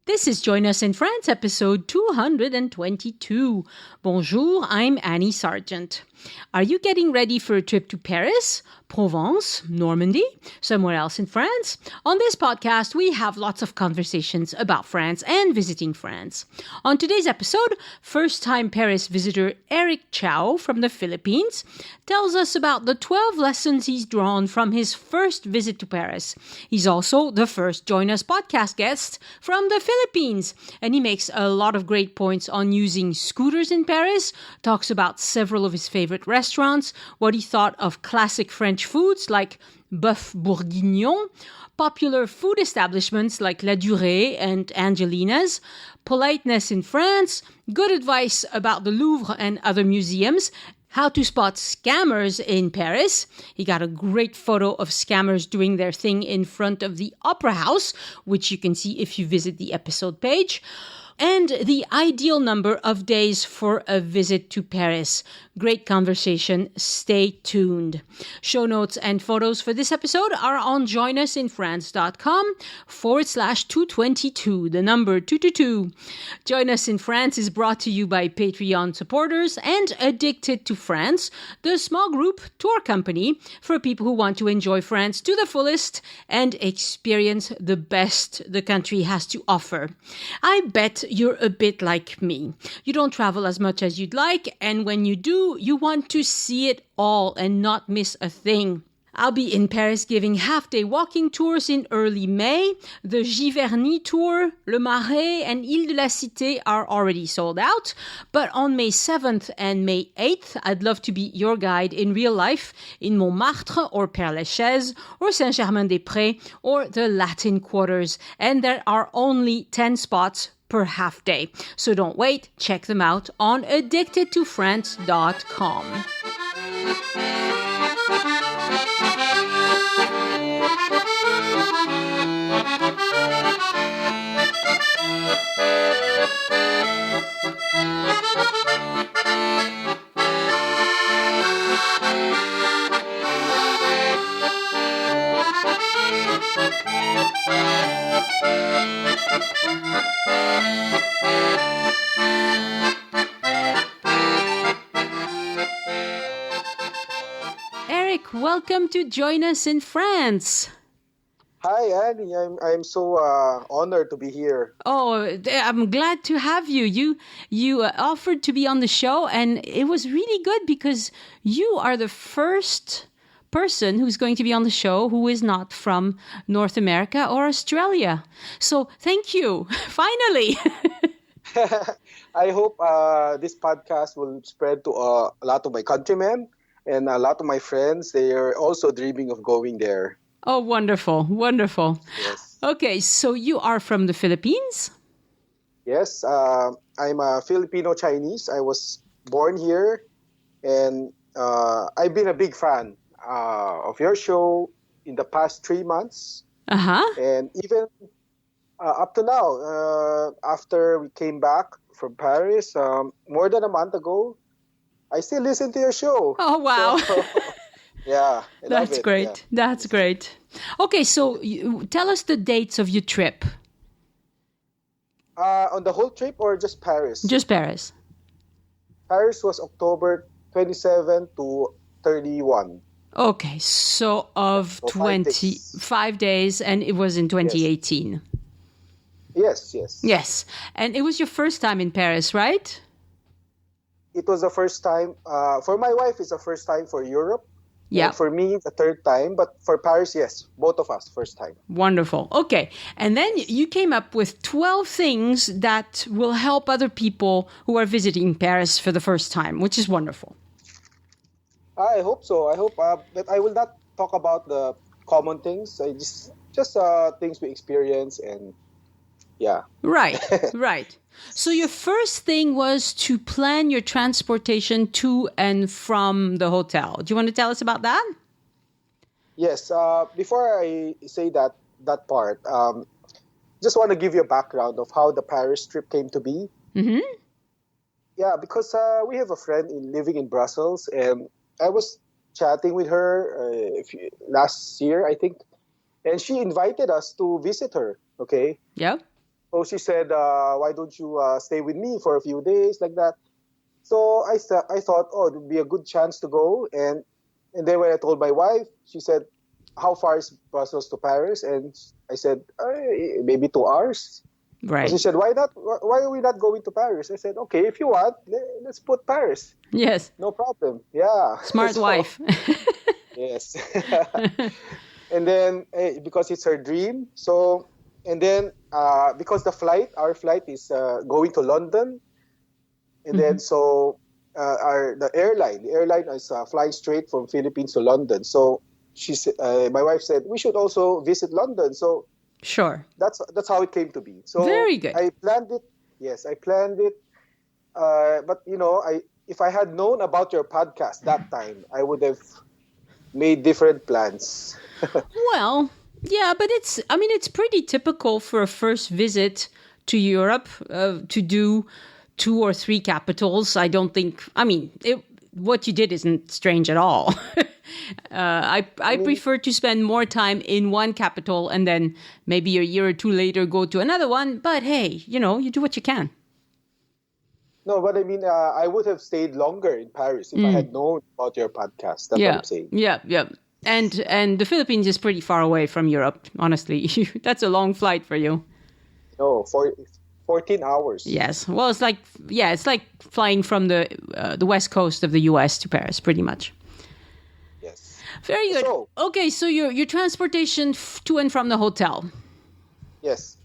This is Join Us in France, episode 222. Bonjour, I'm Annie Sargent. Are you getting ready for a trip to Paris, Provence, Normandy, somewhere else in France? On this podcast, we have lots of conversations about France and visiting France. On today's episode, first-time Paris visitor Eric Chao from the Philippines tells us about the 12 lessons he's drawn from his first visit to Paris. He's also the first Join Us podcast guest from the Philippines, and he makes a lot of great points on using scooters in Paris, talks about several of his favorite restaurants, what he thought of classic French foods like bœuf bourguignon, popular food establishments like La Durée and Angelina's, politeness in France, good advice about the Louvre and other museums, how to spot scammers in Paris. He got a great photo of scammers doing their thing in front of the Opera House, which you can see if you visit the episode page. And the ideal number of days for a visit to Paris. Great conversation. Stay tuned. Show notes and photos for this episode are on joinusinfrance.com/222, the number 222. Join Us in France is brought to you by Patreon supporters and Addicted to France, the small group tour company for people who want to enjoy France to the fullest and experience the best the country has to offer. I bet you're a bit like me. You don't travel as much as you'd like, and when you do, you want to see it all and not miss a thing. I'll be in Paris giving half-day walking tours in early May. The Giverny tour, Le Marais, and Ile de la Cité are already sold out. But on May 7th and May 8th, I'd love to be your guide in real life in Montmartre or Père-Lachaise or Saint-Germain-des-Prés or the Latin Quarters. And there are only 10 spots per half day. So don't wait, check them out on addictedtofrance.com. Eric, welcome to Join Us in France. Hi, Annie. I'm so honored to be here. Oh, I'm glad to have you. You offered to be on the show, and it was really good because you are the first person who's going to be on the show who is not from North America or Australia. So thank you. Finally. I hope this podcast will spread to a lot of my countrymen and a lot of my friends. They are also dreaming of going there. Oh, wonderful. Wonderful. Yes. Okay, so you are from the Philippines? Yes, I'm a Filipino Chinese. I was born here, and I've been a big fan of your show in the past 3 months. Uh-huh. And even up to now, after we came back from Paris, more than a month ago, I still listen to your show. Oh, wow. So, yeah. That's great. Yeah. That's great. Okay, so tell us the dates of your trip. On the whole trip or just Paris? Just Paris. Paris was October 27 to 31. Okay, so of So 25 days, and it was in 2018. Yes. Yes, and it was your first time in Paris, right? It was the first time. For my wife, it's the first time for Europe. Yeah. And for me, the third time. But for Paris, yes, both of us, first time. Wonderful. Okay, and then you came up with 12 things that will help other people who are visiting Paris for the first time, which is wonderful. I hope so. I hope that I will not talk about the common things. I just things we experience and yeah. Right, right. So your first thing was to plan your transportation to and from the hotel. Do you want to tell us about that? Yes. Before I say that part, just want to give you a background of how the Paris trip came to be. Mm-hmm. Yeah, because we have a friend living in Brussels, and I was chatting with her last year, I think, and she invited us to visit her. Okay. Yeah. So she said, why don't you stay with me for a few days like that? So I thought, oh, it would be a good chance to go. And then when I told my wife, she said, how far is Brussels to Paris? And I said, maybe 2 hours. Right. She said, why not? Why are we not going to Paris? I said, okay, if you want, let's put Paris. Yes. No problem. Yeah. Smart wife. Yes. And then because it's her dream. So, and then because our flight is going to London. And then so the airline is flying straight from Philippines to London. So my wife said, we should also visit London. So sure. That's how it came to be. So very good. I planned it. Yes, I planned it. But if I had known about your podcast that time, I would have made different plans. Well, yeah, but it's pretty typical for a first visit to Europe to do 2 or 3 capitals. I don't think. What you did isn't strange at all. I prefer to spend more time in one capital and then maybe a year or 2 later go to another one. But hey, you do what you can. No, but I would have stayed longer in Paris if I had known about your podcast. That's what I'm saying. Yeah. And the Philippines is pretty far away from Europe, honestly. That's a long flight for you. No, 14 hours. Yes. Well, it's like flying from the west coast of the U.S. to Paris, pretty much. Yes. Very good. Okay, so your transportation to and from the hotel. Yes.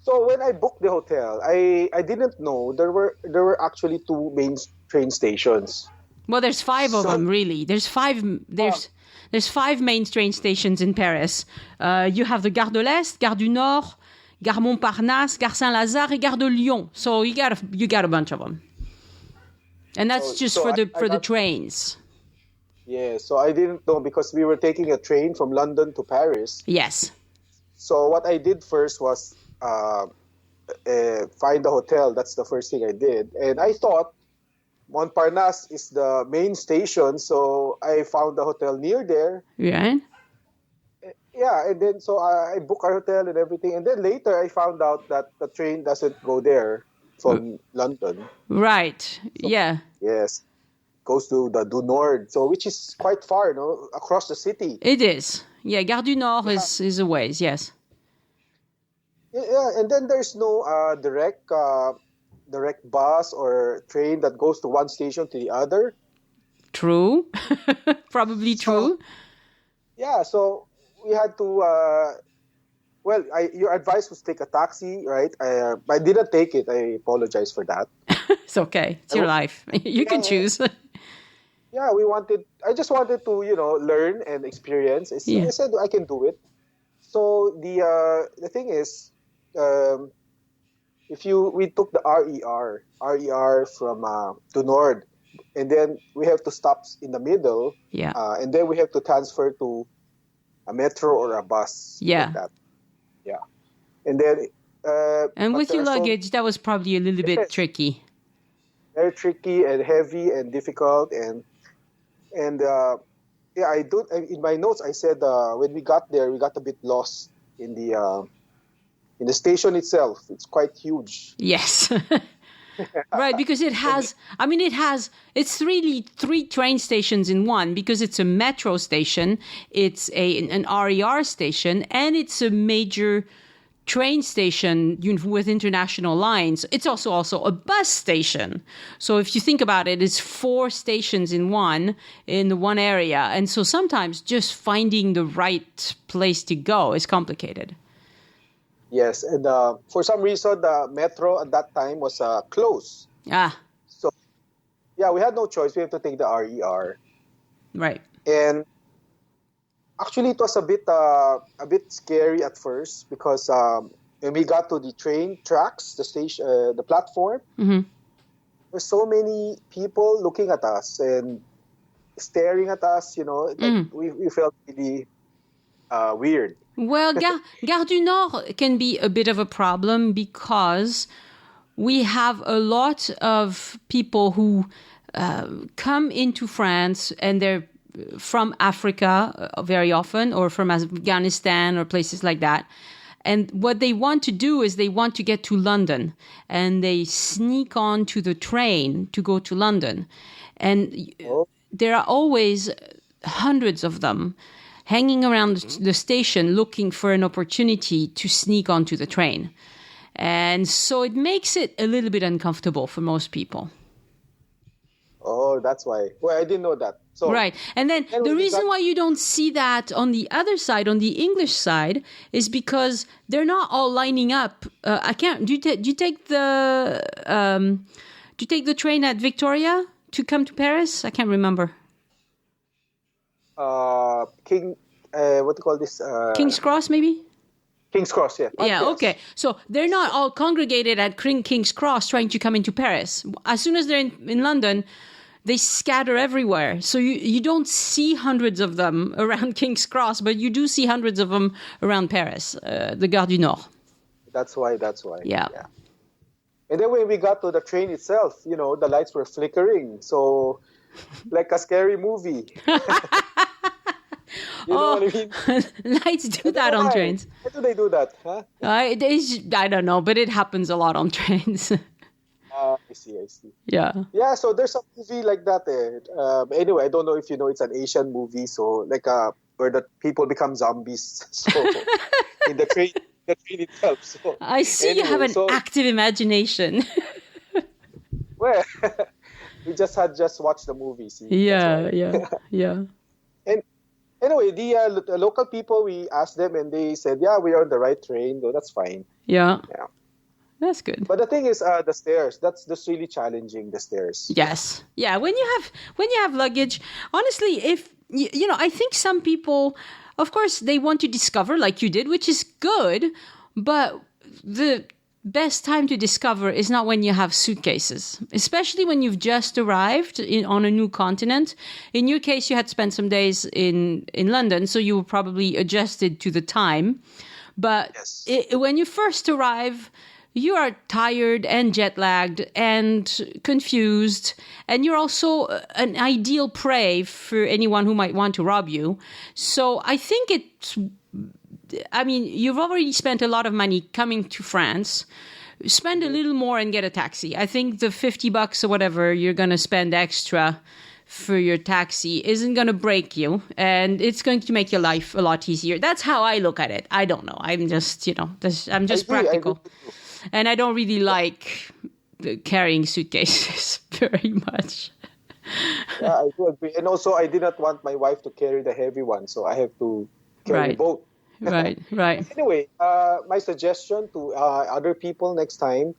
So when I booked the hotel, I didn't know there were actually 2 main train stations. Well, there's 5 of them, really. There's 5 main train stations in Paris. You have the Gare de l'Est, Gare du Nord, Gare Montparnasse, Gare Saint-Lazare, and Gare de Lyon. So you got a bunch of them, and that's for the trains. Yeah, so I didn't know because we were taking a train from London to Paris. Yes. So what I did first was find a hotel. That's the first thing I did, and I thought Montparnasse is the main station, so I found a hotel near there. Yeah. Yeah, and then so I booked a hotel and everything, and then later I found out that the train doesn't go there from London. Right. So, yeah. Yes, goes to the du Nord, so which is quite far, across the city. It is. Yeah, Gare du Nord is a ways. Yes. Yeah, and then there's no direct bus or train that goes to one station to the other. True. Probably true. Yeah, so we had to. Your advice was take a taxi, right? I didn't take it. I apologize for that. It's okay. It's your life. You can choose. Yeah, I just wanted to, learn and experience. I said I can do it. So the thing is, we took the RER from to Nord, and then we have to stop in the middle. Yeah. And then we have to transfer to a metro or a bus. Yeah. Like that. Yeah. And then. And with your luggage, that was probably a little bit tricky. Very tricky and heavy and difficult in my notes I said when we got there we got a bit lost in the station itself. It's quite huge. Yes. Right, because it's really 3 train stations in one, because it's a metro station, it's an RER station, and it's a major train station with international lines. It's also a bus station. So if you think about it, it's 4 stations in one area. And so sometimes just finding the right place to go is complicated. Yes, and for some reason the metro at that time was closed. So yeah, we had no choice. We have to take the RER. Right. And actually, it was a bit scary at first because when we got to the train tracks, the station, the platform, there's so many people looking at us and staring at us. We felt really weird. Well, Gare du Nord can be a bit of a problem because we have a lot of people who come into France and they're from Africa very often, or from Afghanistan or places like that. And what they want to do is they want to get to London, and they sneak on to the train to go to London. And there are always hundreds of them hanging around the station looking for an opportunity to sneak onto the train. And so it makes it a little bit uncomfortable for most people. Oh, that's why. Well, I didn't know that. So, right. And then the reason why you don't see that on the other side, on the English side, is because they're not all lining up. Do you take the train at Victoria to come to Paris? I can't remember. What do you call this? King's Cross, maybe? King's Cross, yeah. Yeah, yes. Okay. So they're not all congregated at King's Cross trying to come into Paris. As soon as they're in London, they scatter everywhere. So you don't see hundreds of them around King's Cross, but you do see hundreds of them around Paris, the Gare du Nord. That's why. Yeah. And then when we got to the train itself, the lights were flickering. So, like a scary movie. You know what I mean? Lights do that on trains. Why do they do that? Huh? I don't know, but it happens a lot on trains. I see. Yeah. Yeah, so there's a movie like that. Anyway, I don't know if you know, it's an Asian movie. So where the people become zombies. So in the train itself. So, I see you have an active imagination. Well, we just watched the movie. See? Yeah. And anyway, the local people, we asked them and they said, yeah, we are on the right train. So that's fine. Yeah. That's good. But the thing is, the stairs. That's really challenging. The stairs. Yes. Yeah. When you have luggage, honestly, if I think some people, of course, they want to discover like you did, which is good. But the best time to discover is not when you have suitcases, especially when you've just arrived on a new continent. In your case, you had spent some days in London, so you were probably adjusted to the time. But yes. When you first arrive, you are tired and jet-lagged and confused, and you're also an ideal prey for anyone who might want to rob you. So I think you've already spent a lot of money coming to France. Spend a little more and get a taxi. I think the $50 or whatever you're going to spend extra for your taxi isn't going to break you, and it's going to make your life a lot easier. That's how I look at it. I don't know. I'm just, I'm just practical. And I don't really like carrying suitcases very much. Yeah, I do agree. And also, I did not want my wife to carry the heavy one, so I have to carry both. Right. Anyway, my suggestion to other people next time,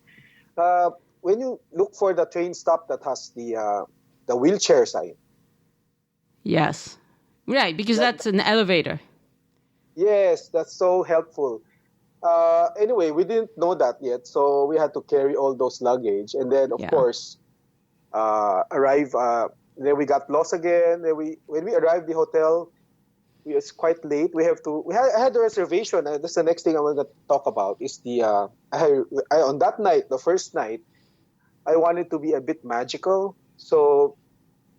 when you look for the train stop that has the wheelchair sign. Yes. Right, because that's an elevator. Yes, that's so helpful. Anyway, we didn't know that yet, so we had to carry all those luggage. And then, of course, arrive. Then we got lost again. Then when we arrived the hotel, it's quite late. I had a reservation. And that's the next thing I want to talk about is on that night, the first night, I wanted to be a bit magical. So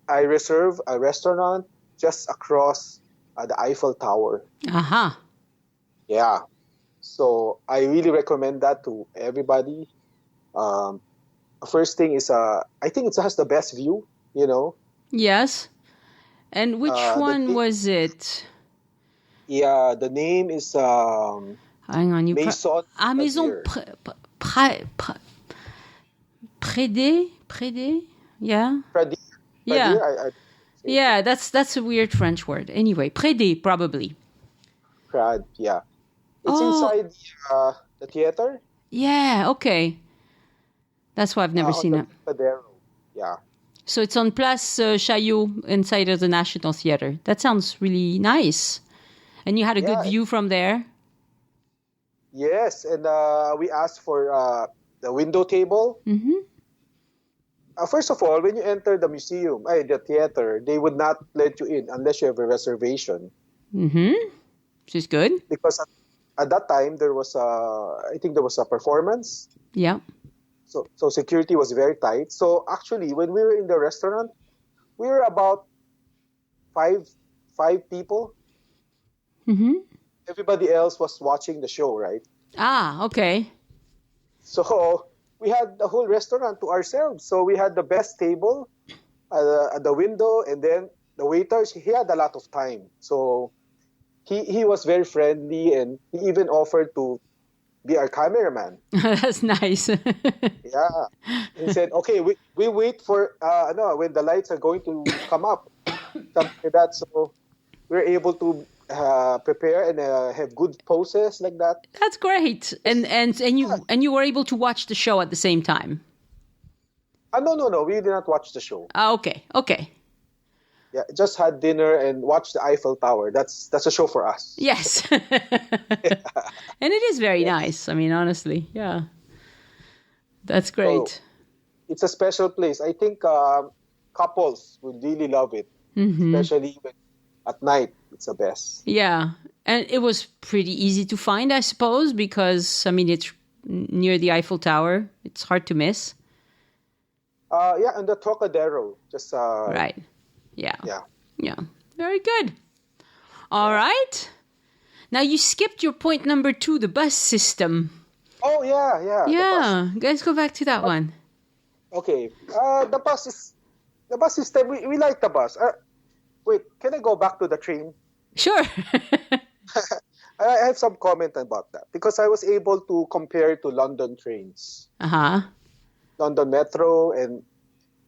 I reserved a restaurant just across the Eiffel Tower. Uh-huh. Yeah. So I really recommend that to everybody. First thing is, I think it has the best view, Yes. And which one was it? Yeah, the name is hang on, Maison. Maison Prédé? Yeah. Pradier. Yeah. Yeah, that's a weird French word. Anyway, Prédé probably. Yeah. It's inside the theater. Yeah, okay. That's why I've never seen it. Yeah. So it's on Place Chaillot inside of the National Theatre. That sounds really nice. And you had a good view from there? Yes, and we asked for the window table. Mm-hmm. First of all, when you enter the museum, the theater, they would not let you in unless you have a reservation. Mm-hmm. Which is good. Because at that time, there was a performance. Yeah. So security was very tight. So actually, when we were in the restaurant, we were about five people. Mm-hmm. Everybody else was watching the show, right? Ah, okay. So we had the whole restaurant to ourselves. So we had the best table at the window, and then the waiters, he had a lot of time. So he was very friendly, and he even offered to be our cameraman. That's nice. Yeah. He said, okay, we wait for, no, when the lights are going to come up, something like that. So we're able to prepare and have good poses like that. That's great. And Yeah. you were able to watch the show at the same time. No. We did not watch the show. Ah, okay. Okay. Yeah, just had dinner and watched the Eiffel Tower. That's a show for us. Yes. And it is very nice. I mean, honestly. Yeah. That's great. So it's a special place. I think couples would really love it, especially when, at night. It's the best. Yeah. And it was pretty easy to find, I suppose, because, I mean, it's near the Eiffel Tower. It's hard to miss. Yeah, and the Trocadero. Just Right. Yeah. Yeah. Yeah. Very good. All right. Now you skipped your point number 2, the bus system. Oh yeah. The Yeah. Let's go back to that one. bus. Okay. The bus system. We like the bus. Wait, can I go back to the train? Sure. I have some comment about that because I was able to compare to London trains, Uh-huh. London Metro, and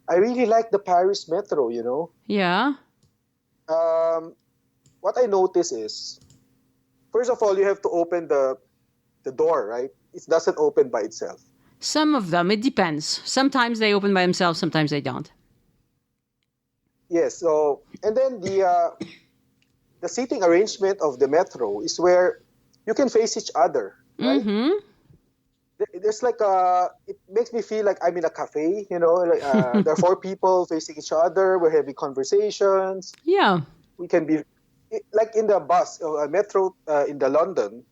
I really like the Paris Metro. You know, Yeah. what I notice is, first of all, you have to open the door, right? It doesn't open by itself. Some of them, it depends. Sometimes they open by themselves, sometimes they don't. Yes. So, and then the seating arrangement of the metro is where you can face each other, right? Mm-hmm. There's like it makes me feel like I'm in a cafe, you know, like, there are 4 people facing each other. We're having conversations. Yeah. We can be like in the bus, metro in the London.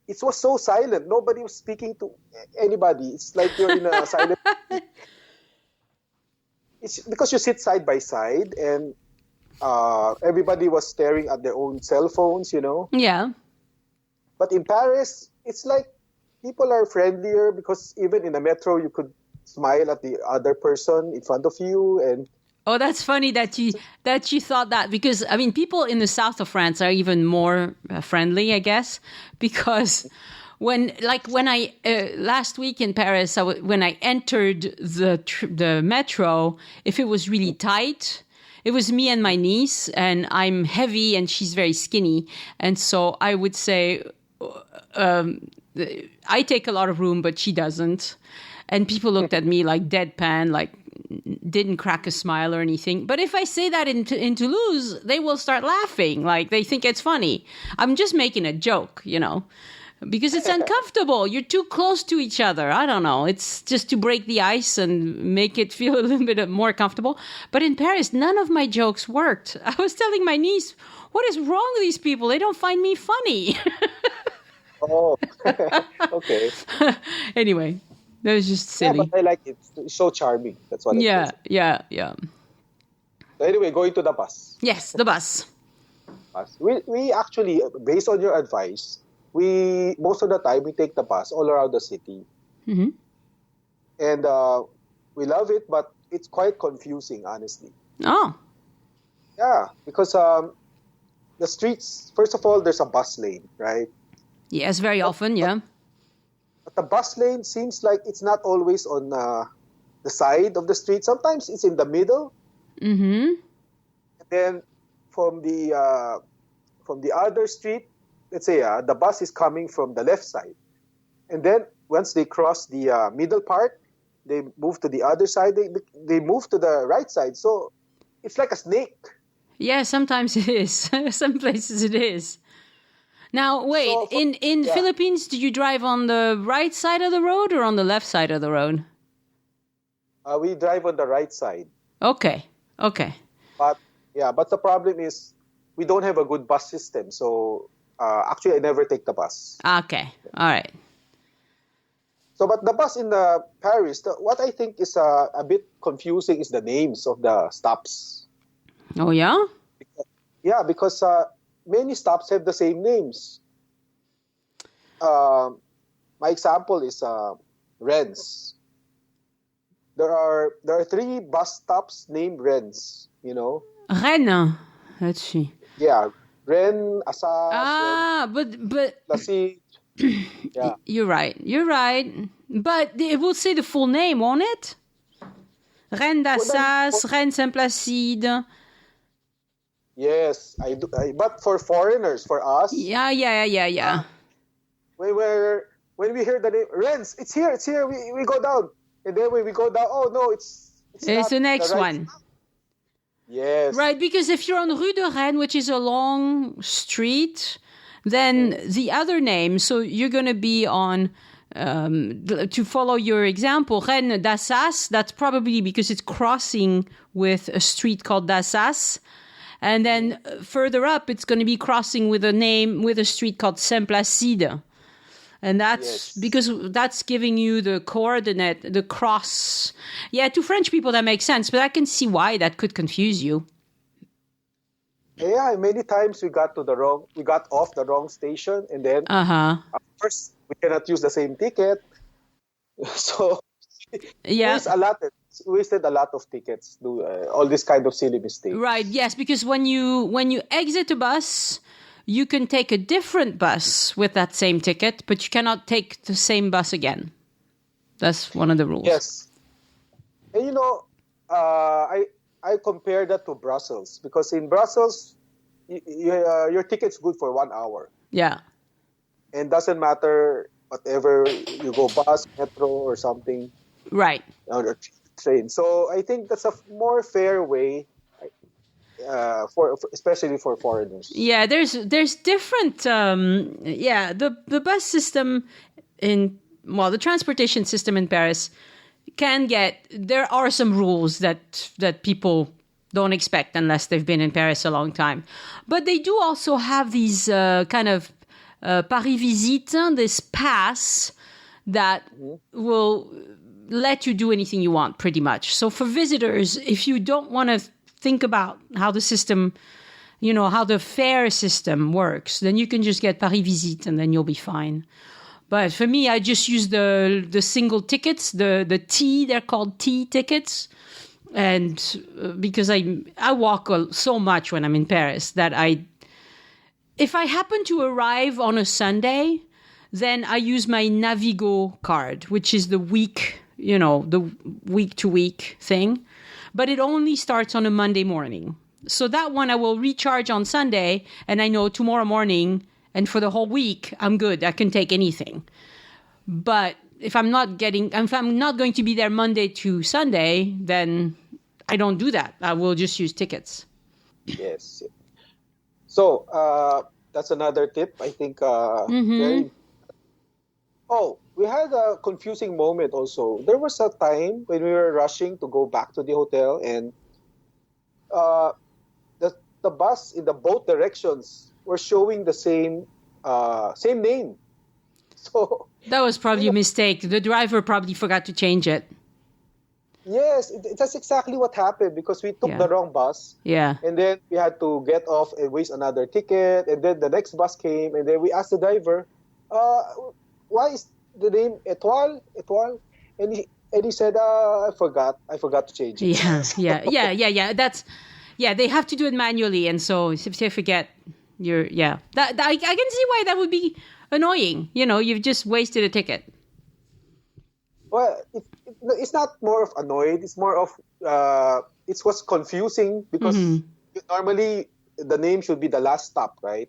It was so silent. Nobody was speaking to anybody. It's like you're in a silent. It's because you sit side by side, and everybody was staring at their own cell phones, you know. Yeah. But in Paris, it's like people are friendlier because even in the metro, you could smile at the other person in front of you. And Oh, that's funny that you thought that, because I mean, people in the south of France are even more friendly, I guess, because when I last week in Paris, when I entered the metro, if it was really tight, it was me and my niece, and I'm heavy and she's very skinny, and so I would say I take a lot of room, but she doesn't. And people looked at me like deadpan, like didn't crack a smile or anything. But if I say that in Toulouse, they will start laughing. Like they think it's funny. I'm just making a joke, you know, because it's uncomfortable. You're too close to each other. I don't know. It's just to break the ice and make it feel a little bit more comfortable. But in Paris, none of my jokes worked. I was telling my niece, what is wrong with these people? They don't find me funny. oh, okay. Anyway. That was just silly. Yeah, but I like it. It's so charming. That's what. Yeah. So anyway, going to the bus. Yes, the bus. We actually, based on your advice, most of the time we take the bus all around the city, Mm-hmm. and we love it, but it's quite confusing, honestly. Oh. Yeah, because the streets. First of all, there's a bus lane, right? Yes, very often. Yeah. But the bus lane seems like it's not always on the side of the street. Sometimes it's in the middle. Mm-hmm. And then from the other street, let's say the bus is coming from the left side. And then once they cross the middle part, they move to the other side. They move to the right side. So it's like a snake. Yeah, sometimes it is. Some places it is. Now, wait, So, in yeah. Philippines, do you drive on the right side of the road or on the left side of the road? We drive on the right side. Okay. But the problem is we don't have a good bus system. So actually, I never take the bus. Okay. All right. So, but the bus in the Paris, what I think is a bit confusing is the names of the stops. Oh, yeah? Yeah, because many stops have the same names. my example is Rennes. There are 3 bus stops named Rennes. You know. Rennes. Let's see. Yeah, Rennes, Assas, But Lassie. Yeah. You're right. But it will say the full name, won't it? Rennes d'Assas, Rennes Saint-Placide. Yes, I do. But for foreigners, for us. Yeah. When we hear the name Rennes, it's here. We go down, and then when we go down, oh no, it's the next one. Yes. Right, because if you're on Rue de Rennes, which is a long street, then the other name, so you're going to be on, to follow your example, Rennes d'Assas, that's probably because it's crossing with a street called d'Assas. And then further up, it's going to be crossing with a street called Saint-Placide. And that's because that's giving you the coordinate, the cross. Yeah, to French people, that makes sense, but I can see why that could confuse you. Yeah, many times we got off the wrong station, and then first we cannot use the same ticket. So wasted a lot of tickets. Do all this kind of silly mistakes. Right. Yes, because when you exit a bus, you can take a different bus with that same ticket, but you cannot take the same bus again. That's one of the rules. Yes. And I compare that to Brussels, because in Brussels, your ticket's good for 1 hour. Yeah. And doesn't matter whatever you go bus, metro, or something. Right. Or train. So I think that's a more fair way. For especially for foreigners. Yeah, there's different. The bus system the transportation system in Paris there are some rules that people don't expect unless they've been in Paris a long time. But they do also have these kind of Paris Visite, this pass that will let you do anything you want, pretty much. So for visitors, if you don't want to think about how the system, how the fare system works, then you can just get Paris Visite and then you'll be fine. But for me, I just use the single tickets, the T, they're called T tickets. And because I walk so much when I'm in Paris that if I happen to arrive on a Sunday, then I use my Navigo card, which is the week to week thing. But it only starts on a Monday morning. So that one I will recharge on Sunday, and I know tomorrow morning and for the whole week, I'm good. I can take anything. But if I'm not going to be there Monday to Sunday, then I don't do that. I will just use tickets. Yes. So that's another tip, I think. We had a confusing moment also. There was a time when we were rushing to go back to the hotel, and the bus in the both directions were showing the same name. So that was probably a mistake. The driver probably forgot to change it. Yes, that's exactly what happened, because we took the wrong bus. Yeah. And then we had to get off and waste another ticket. And then the next bus came, and then we asked the driver, why is the name Etoile? And he said, I forgot to change it. Yeah. They have to do it manually, and so if they forget, I can see why that would be annoying. You've just wasted a ticket. Well, it's not more of annoyed. It's more of it was confusing, because normally the name should be the last stop, right?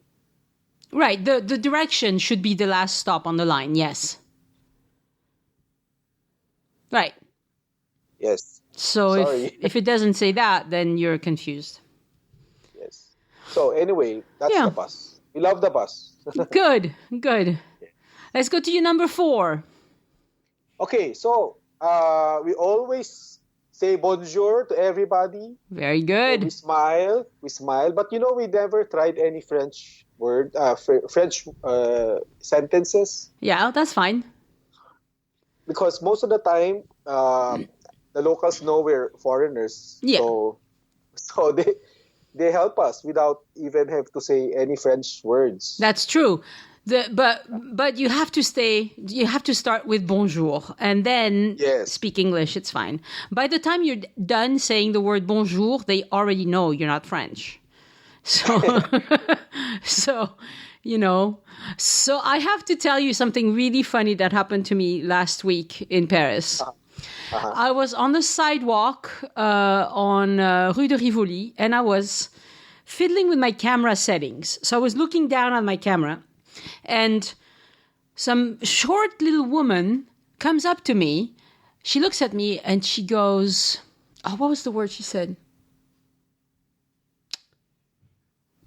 Right. The direction should be the last stop on the line. Yes. Right. Yes. So if it doesn't say that, then you're confused. Yes. So anyway, that's the bus. We love the bus. Good. Let's go to your number 4. Okay, so we always say bonjour to everybody. Very good. We smile. But we never tried any French word, French sentences. Yeah, that's fine. Because most of the time, the locals know we're foreigners. Yeah. So they help us without even have to say any French words. That's true. But you have to start with bonjour and then Yes. speak English. It's fine. By the time you're done saying the word bonjour, they already know you're not French. So, so, so I have to tell you something really funny that happened to me last week in Paris. I was on the sidewalk on Rue de Rivoli, and I was fiddling with my camera settings. So I was looking down on my camera, and some short little woman comes up to me. She looks at me, and she goes, what was the word she said?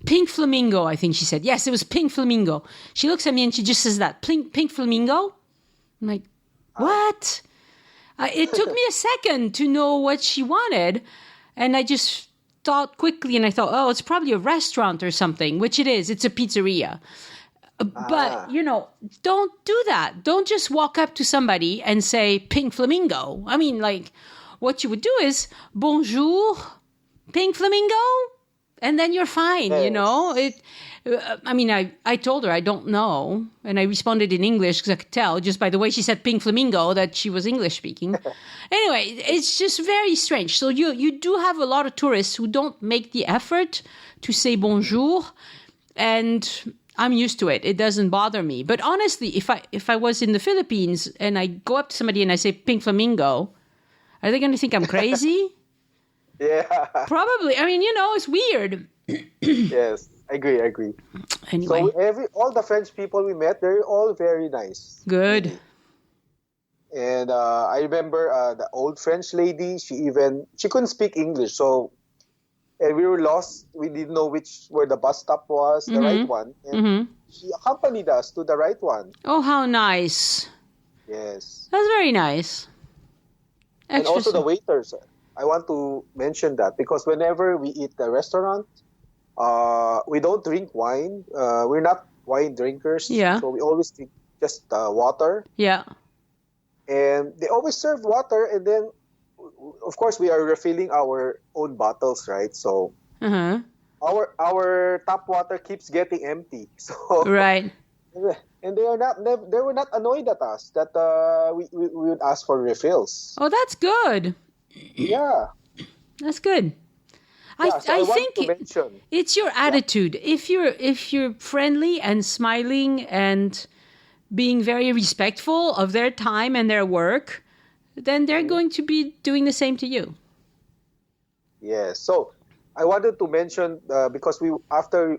Pink flamingo, I think she said. Yes, it was pink flamingo. She looks at me, and she just says that. Pink flamingo? I'm like, what? It took me a second to know what she wanted, and I just thought quickly, and I thought, it's probably a restaurant or something, which it is. It's a pizzeria. But, don't do that. Don't just walk up to somebody and say, pink flamingo. I mean, like, what you would do is, bonjour, pink flamingo, and then you're fine, Yes. I told her I don't know, and I responded in English because I could tell just by the way she said pink flamingo that she was English speaking. Anyway, it's just very strange. So you do have a lot of tourists who don't make the effort to say bonjour, and I'm used to it. It doesn't bother me. But honestly, if I was in the Philippines and I go up to somebody and I say pink flamingo, are they going to think I'm crazy? Yeah. Probably. I mean, it's weird. Yes. I agree. Anyway. So all the French people we met, they're all very nice. Good. Really. And I remember the old French lady, she couldn't speak English. And we were lost. We didn't know where the bus stop was, the right one. And she accompanied us to the right one. Oh, how nice. Yes. That's very nice. And also the waiters. I want to mention that because whenever we eat at a restaurant, we don't drink wine. We're not wine drinkers. Yeah. So we always drink just water. Yeah. And they always serve water. And then, of course, we are refilling our own bottles, right? So our tap water keeps getting empty. So right. And they were not annoyed at us that we would ask for refills. Oh, that's good. Yeah. That's good. Yeah, I think it's your attitude. Yeah. If you're friendly and smiling and being very respectful of their time and their work, then they're going to be doing the same to you. Yes. So I wanted to mention because after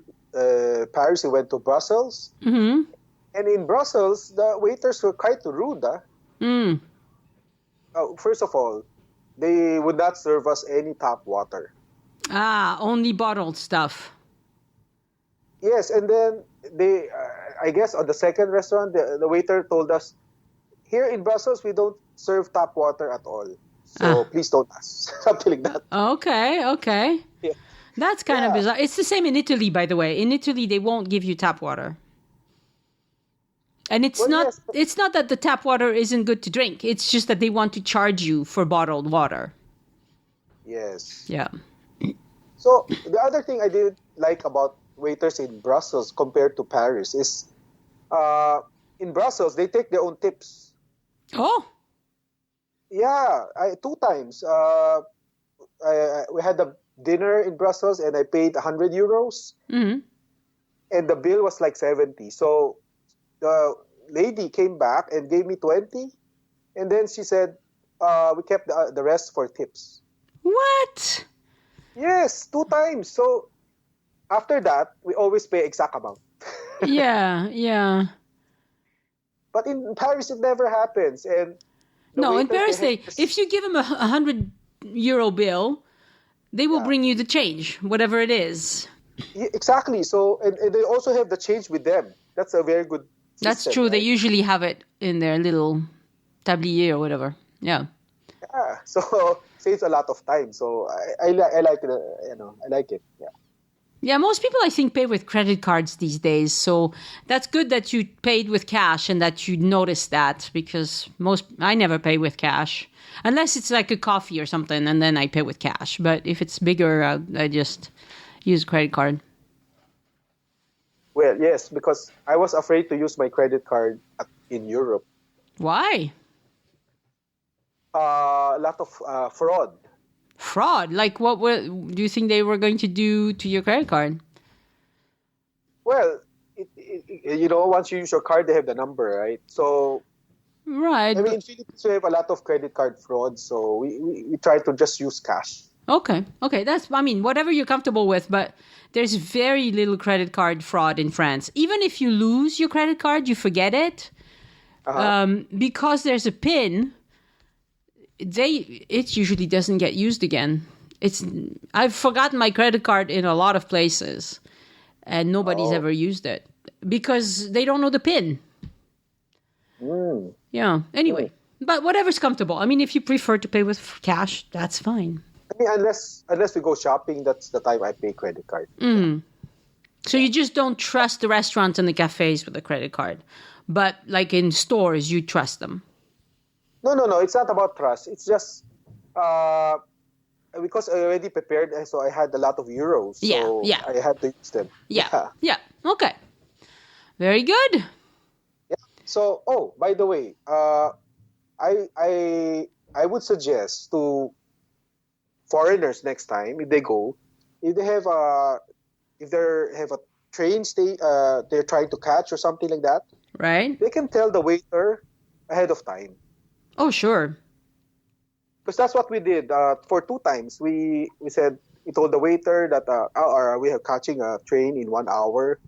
Paris we went to Brussels, and in Brussels the waiters were quite rude. First of all, they would not serve us any tap water. Only bottled stuff. Yes, and then they, I guess on the second restaurant, the waiter told us, here in Brussels, we don't serve tap water at all. So please don't ask. Something like that. Okay. Yeah. That's kind of bizarre. It's the same in Italy, by the way. In Italy, they won't give you tap water. And it's not that the tap water isn't good to drink. It's just that they want to charge you for bottled water. Yes. Yeah. So the other thing I did like about waiters in Brussels compared to Paris is in Brussels, they take their own tips. Oh. Yeah. 2 times. We had a dinner in Brussels and I paid 100 euros. Mm-hmm. And the bill was like 70. So the lady came back and gave me 20. And then she said, we kept the rest for tips. What? Yes, 2 times. So after that, we always pay exact amount. Yeah. But in Paris, it never happens. And no, in Paris, if you give them a 100 euro bill, they will bring you the change, whatever it is. Yeah, exactly. So, and they also have the change with them. That's a very good system. That's true. Right? They usually have it in their little tablier or whatever. Yeah. Yeah. So saves a lot of time. So I like it. I like it. Yeah. Yeah, most people, I think, pay with credit cards these days. So that's good that you paid with cash and that you noticed that, because I never pay with cash. Unless it's like a coffee or something, and then I pay with cash. But if it's bigger, I just use credit card. Well, yes, because I was afraid to use my credit card in Europe. Why? A lot of fraud. Fraud. Like, do you think they were going to do to your credit card? Well, once you use your card, they have the number, right? So, Right. I mean, in Philippines, we have a lot of credit card fraud, so we try to just use cash. Okay. Whatever you're comfortable with, but there's very little credit card fraud in France. Even if you lose your credit card, you forget it. Because there's a PIN, it usually doesn't get used again. I've forgotten my credit card in a lot of places, and nobody's ever used it because they don't know the PIN. Yeah. Anyway, but whatever's comfortable. I mean, if you prefer to pay with cash, that's fine. I mean, unless we go shopping, that's the time I pay credit card. So you just don't trust the restaurants and the cafes with a credit card, but like in stores, you trust them. No. It's not about trust. It's just because I already prepared, so I had a lot of euros. So Yeah. I had to use them. Yeah. Okay. Very good. Yeah. So, by the way, I would suggest to foreigners next time if they go, if they have a train they're trying to catch or something like that, Right. they can tell the waiter ahead of time. Oh, sure. Because that's what we did. For 2 times, we told the waiter that we are catching a train in 1 hour.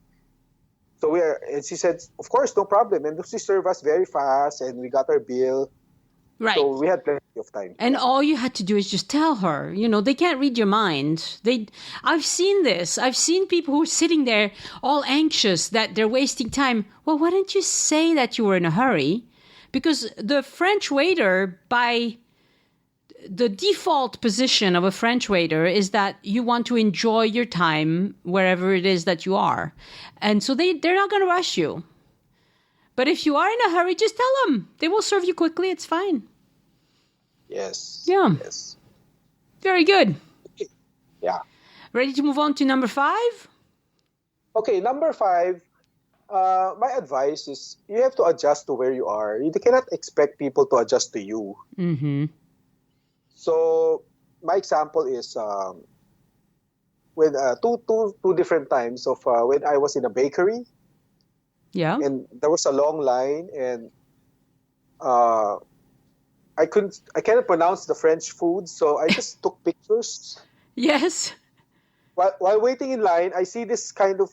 So and she said, of course, no problem. And she served us very fast, and we got our bill. Right. So we had plenty of time. And all you had to do is just tell her. They can't read your mind. I've seen this. I've seen people who are sitting there all anxious that they're wasting time. Well, why didn't you say that you were in a hurry? Because the French waiter, by the default position of a French waiter, is that you want to enjoy your time wherever it is that you are. And so they're not going to rush you. But if you are in a hurry, just tell them. They will serve you quickly. It's fine. Yes. Yeah. Yes. Very good. Yeah. Ready to move on to number 5? Okay, number 5. My advice is you have to adjust to where you are. You cannot expect people to adjust to you. Mm-hmm. So my example is when two different times of when I was in a bakery. Yeah. And there was a long line, and I cannot pronounce the French food, so I just took pictures. Yes. While waiting in line, I see this kind of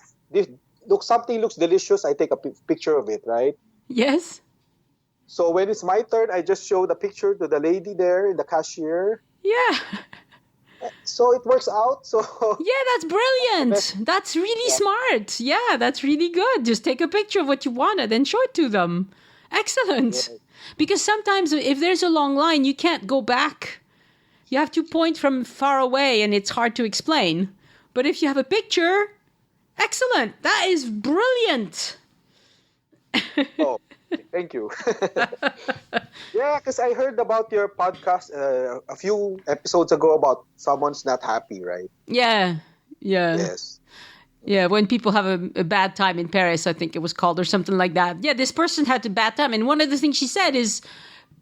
something looks delicious. I take a picture of it, right? Yes. So when it's my turn, I just show the picture to the lady there, the cashier. Yeah. So it works out. So yeah, that's brilliant. That's really smart. Yeah, that's really good. Just take a picture of what you wanted and show it to them. Excellent. Yeah. Because sometimes if there's a long line, you can't go back. You have to point from far away and it's hard to explain. But if you have a picture, excellent. That is brilliant. Oh, thank you. Yeah, because I heard about your podcast a few episodes ago about someone's not happy, right? Yeah. Yes. Yeah, when people have a bad time in Paris, I think it was called, or something like that. Yeah, this person had a bad time. And one of the things she said is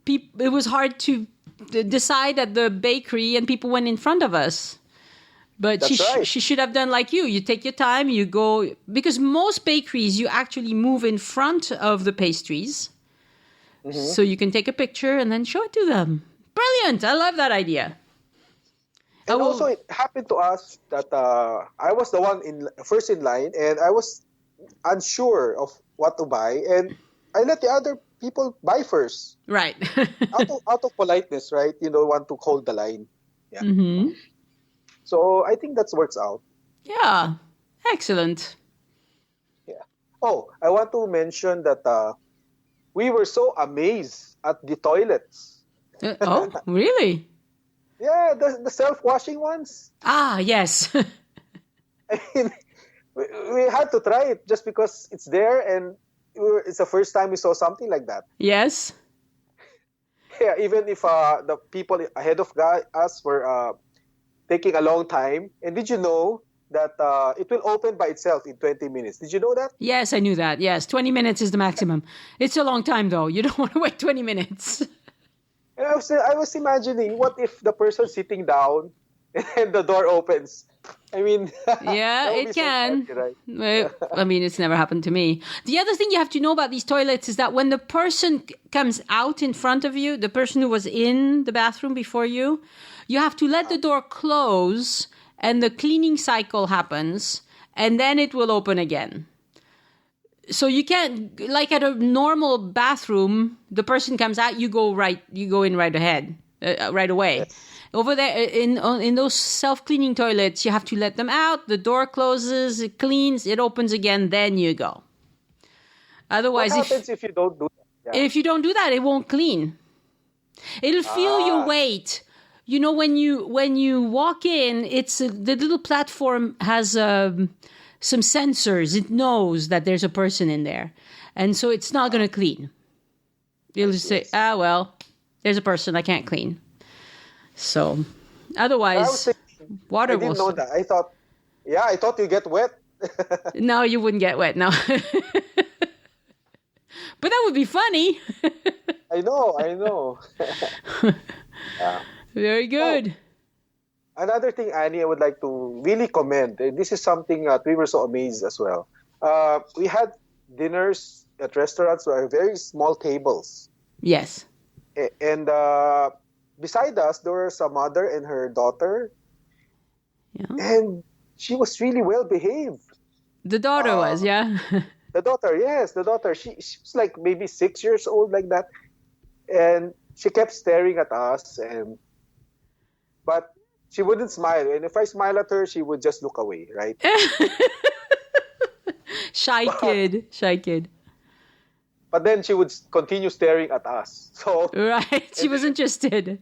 it was hard to decide at the bakery and people went in front of us. But she should have done like you. You take your time, you go... Because most bakeries, you actually move in front of the pastries. Mm-hmm. So you can take a picture and then show it to them. Brilliant! I love that idea. And also, it happened to us that I was the one first in line, and I was unsure of what to buy, and I let the other people buy first. Right. out of politeness, right? You don't want to hold the line. Yeah. Mm-hmm. So I think that works out. Yeah. Excellent. Yeah. Oh, I want to mention that we were so amazed at the toilets. Oh, really? Yeah, the self-washing ones. Ah, yes. I mean, we had to try it just because it's there, and it's the first time we saw something like that. Yes. Yeah, even if the people ahead of us were taking a long time. And did you know that it will open by itself in 20 minutes. Did you know that? Yes, I knew that. Yes, 20 minutes is the maximum. It's a long time, though. You don't want to wait 20 minutes. And I was imagining, what if the person sitting down and the door opens? I mean, Yeah, that would it be so can. funny, right? I mean, it's never happened to me. The other thing you have to know about these toilets is that when the person comes out in front of you, the person who was in the bathroom before you have to let the door close and the cleaning cycle happens, and then it will open again. So you can't, like at a normal bathroom, the person comes out, you go in right ahead, right away. Yes. Over there, in those self-cleaning toilets, you have to let them out. The door closes, it cleans, it opens again, then you go. Otherwise, What happens if you don't do that? Yeah. if you don't do that, it won't clean. It'll feel your weight. You know, when you walk in, the little platform has some sensors. It knows that there's a person in there, and so it's not going to clean. It'll just say, well, there's a person, I can't clean. So, otherwise, water will... I didn't know that. I thought you get wet. No, you wouldn't get wet, no. But that would be funny. I know. Yeah. Very good. Another thing, Annie, I would like to really commend. This is something that we were so amazed as well. We had dinners at restaurants where very small tables. Yes. And beside us, there was a mother and her daughter. Yeah. And she was really well behaved. The daughter was, yeah. The daughter, yes, the daughter. She was like maybe 6 years old, like that. And she kept staring at us, but she wouldn't smile. And if I smile at her, she would just look away, right? Shy kid. But then she would continue staring at us. So right, she was interested.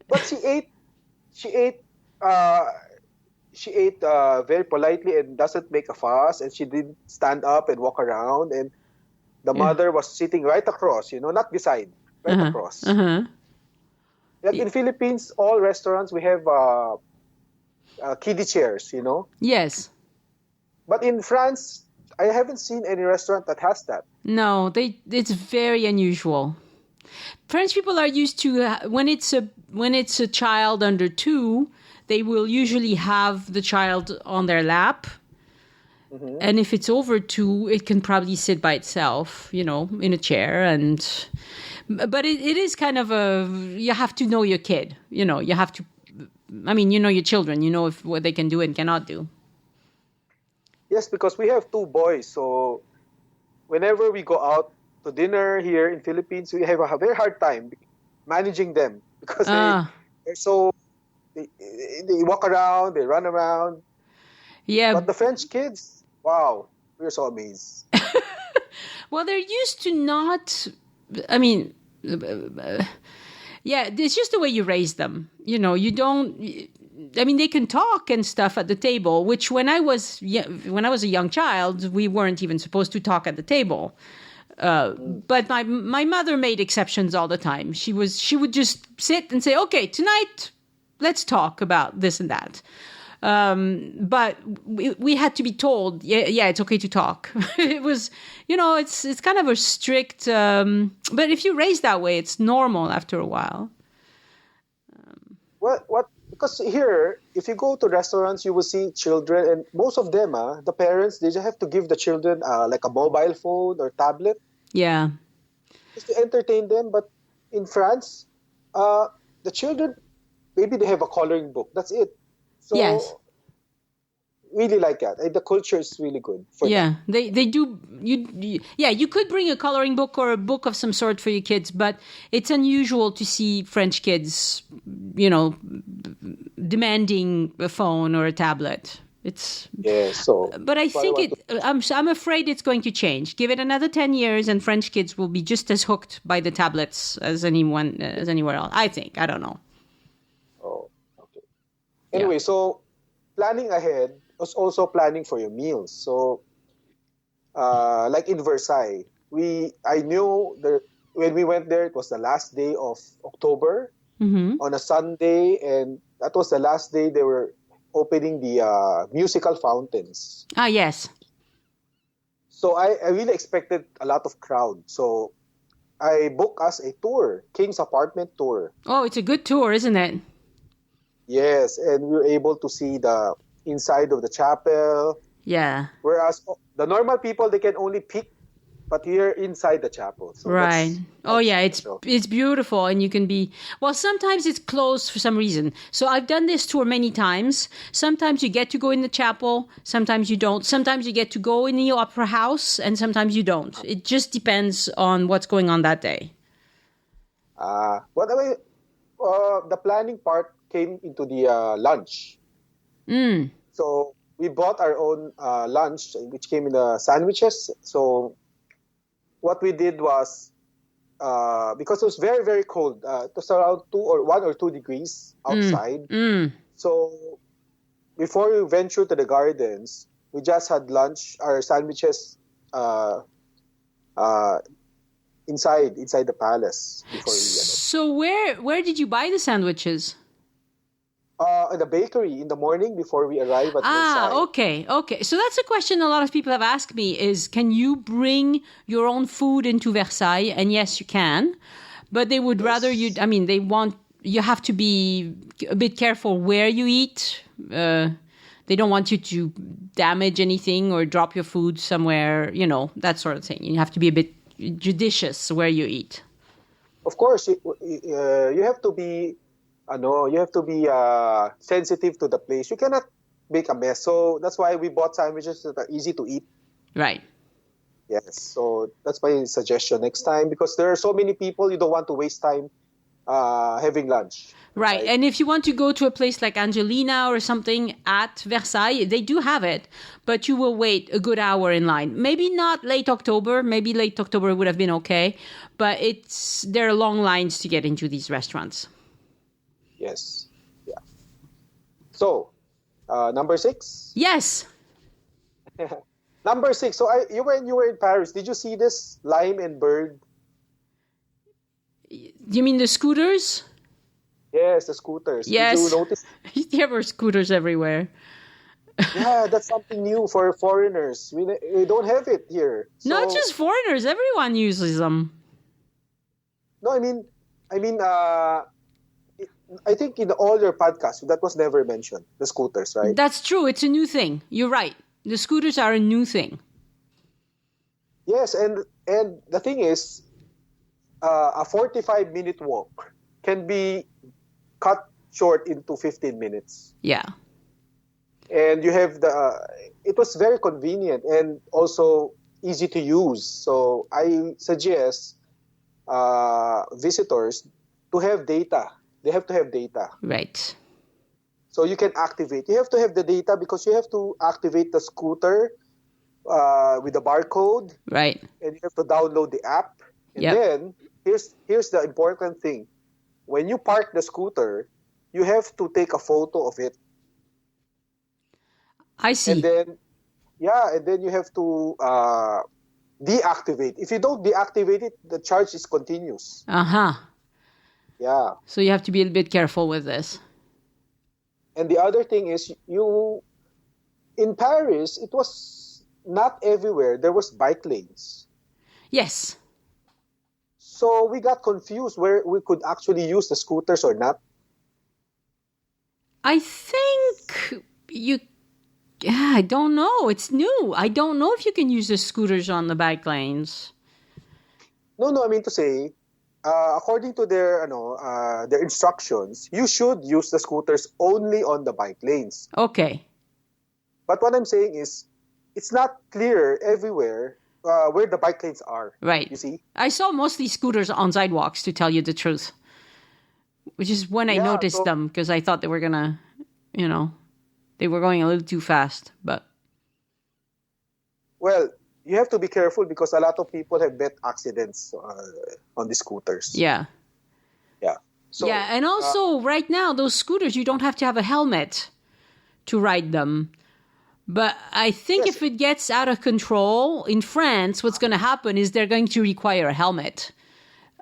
But she ate very politely and doesn't make a fuss. And she didn't stand up and walk around. And the mother was sitting right across, not beside, right across. Like in Philippines, all restaurants, we have kiddie chairs, Yes. But in France, I haven't seen any restaurant that has that. No, it's very unusual. French people are used to when it's a child under 2, they will usually have the child on their lap. Mm-hmm. And if it's over 2, it can probably sit by itself, in a chair. But it is kind of you have to know your kid. You have to, your children. You know what they can do and cannot do. Yes, because we have 2 boys. So whenever we go out to dinner here in Philippines, we have a very hard time managing them because they're so... They walk around, they run around. Yeah. But the French kids, wow, we're so amazed. Well, they're used to not... it's just the way you raise them. You don't... they can talk and stuff at the table, which when I was a young child, we weren't even supposed to talk at the table. But my mother made exceptions all the time. She would just sit and say, okay, tonight... let's talk about this and that. But we had to be told, it's okay to talk. It was, it's kind of a strict, but if you raise that way, it's normal after a while. Because here, if you go to restaurants, you will see children, and most of them, the parents, they just have to give the children like a mobile phone or tablet. Yeah. Just to entertain them. But in France, the children, maybe they have a coloring book. That's it. So, yes. Really like that. The culture is really good. For them. They do. You could bring a coloring book or a book of some sort for your kids, but it's unusual to see French kids, demanding a phone or a tablet. It's But I think I'm afraid it's going to change. Give it another 10 years, and French kids will be just as hooked by the tablets as anywhere else. I think. I don't know. Oh, okay. Anyway, so planning ahead was also planning for your meals. So, like in Versailles, I knew that when we went there, it was the last day of October on a Sunday, and that was the last day they were opening the musical fountains. Ah, yes. So I really expected a lot of crowd. So I booked us a tour, King's apartment tour. Oh, it's a good tour, isn't it? Yes, and we were able to see the inside of the chapel. Yeah. Whereas the normal people, they can only peek, but we're inside the chapel. So Right. Oh, yeah, special. it's beautiful, and you can be... Well, sometimes it's closed for some reason. So I've done this tour many times. Sometimes you get to go in the chapel, sometimes you don't. Sometimes you get to go in the opera house, and sometimes you don't. It just depends on what's going on that day. But anyway, the planning part came into the lunch. So we bought our own lunch, which came in the sandwiches. So what we did was, because it was very, very cold, it was around 1 or 2 degrees outside. So before we ventured to the gardens, we just had lunch, our sandwiches, inside the palace before we. So where did you buy the sandwiches? In the bakery in the morning before we arrive at Versailles. Okay. So that's a question a lot of people have asked me is, can you bring your own food into Versailles? And yes, you can. But they would rather you have to be a bit careful where you eat. They don't want you to damage anything or drop your food somewhere, that sort of thing. You have to be a bit judicious where you eat. Of course, you have to be... you have to be sensitive to the place. You cannot make a mess. So that's why we bought sandwiches that are easy to eat. Right. Yes. So that's my suggestion next time, because there are so many people, you don't want to waste time having lunch. Right. And if you want to go to a place like Angelina or something at Versailles, they do have it, but you will wait a good hour in line. Maybe not late October. Maybe late October would have been okay. But there are long lines to get into these restaurants. Yes. Yeah. So, number 6? Yes. Number 6. So, when you were in Paris, did you see this lime and bird? You mean the scooters? Yes, the scooters. Yes. Did you notice? There were scooters everywhere. Yeah, that's something new for foreigners. We don't have it here. So, not just foreigners. Everyone uses them. No, I mean, I think in all your podcasts, that was never mentioned, the scooters, right? That's true. It's a new thing. You're right. The scooters are a new thing. Yes, and the thing is, a 45-minute walk can be cut short into 15 minutes. Yeah. And you have it was very convenient and also easy to use. So I suggest visitors to have data. They have to have data. Right. So you can activate. You have to have the data because you have to activate the scooter with the barcode. Right. And you have to download the app. And then here's the important thing. When you park the scooter, you have to take a photo of it. I see. And then you have to deactivate. If you don't deactivate it, the charge is continuous. Yeah. So you have to be a bit careful with this. And the other thing is, in Paris, it was not everywhere. There was bike lanes. Yes. So we got confused where we could actually use the scooters or not. I think I don't know. It's new. I don't know if you can use the scooters on the bike lanes. No, I mean to say, according to their instructions, you should use the scooters only on the bike lanes. Okay. But what I'm saying is, it's not clear everywhere where the bike lanes are. Right. You see? I saw mostly scooters on sidewalks, to tell you the truth. Which is when I noticed them, because I thought they were gonna, they were going a little too fast. But well, you have to be careful because a lot of people have met accidents on the scooters. Yeah. Yeah. So, and also right now, those scooters, you don't have to have a helmet to ride them. But I think if it gets out of control in France, what's going to happen is they're going to require a helmet.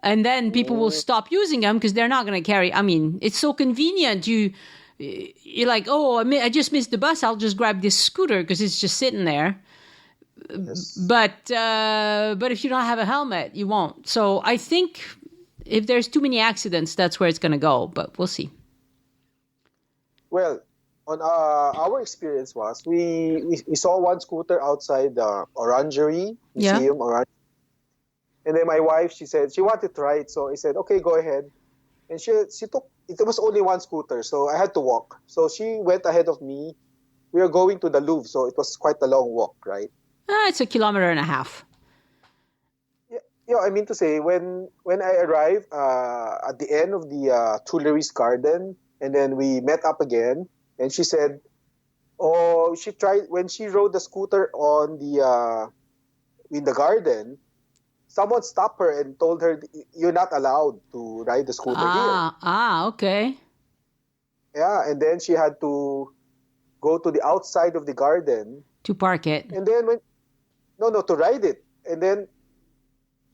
And then people will stop using them because they're not going to carry. I mean, it's so convenient. you're like, oh, I just missed the bus. I'll just grab this scooter because it's just sitting there. Yes. But if you don't have a helmet, you won't. So I think if there's too many accidents, that's where it's going to go. But we'll see. Well, on our experience was we saw one scooter outside the Orangery Museum, and then my wife, she said she wanted to ride, so I said, okay, go ahead. And she took, it was only one scooter, so I had to walk. So she went ahead of me. We were going to the Louvre, so it was quite a long walk, right? It's 1.5 kilometers. Yeah, I mean to say, when I arrived at the end of the Tuileries Garden, and then we met up again, and she said, oh, she tried, when she rode the scooter on the in the garden, someone stopped her and told her, you're not allowed to ride the scooter here. Okay. Yeah, and then she had to go to the outside of the garden. To park it. And then to ride it. And then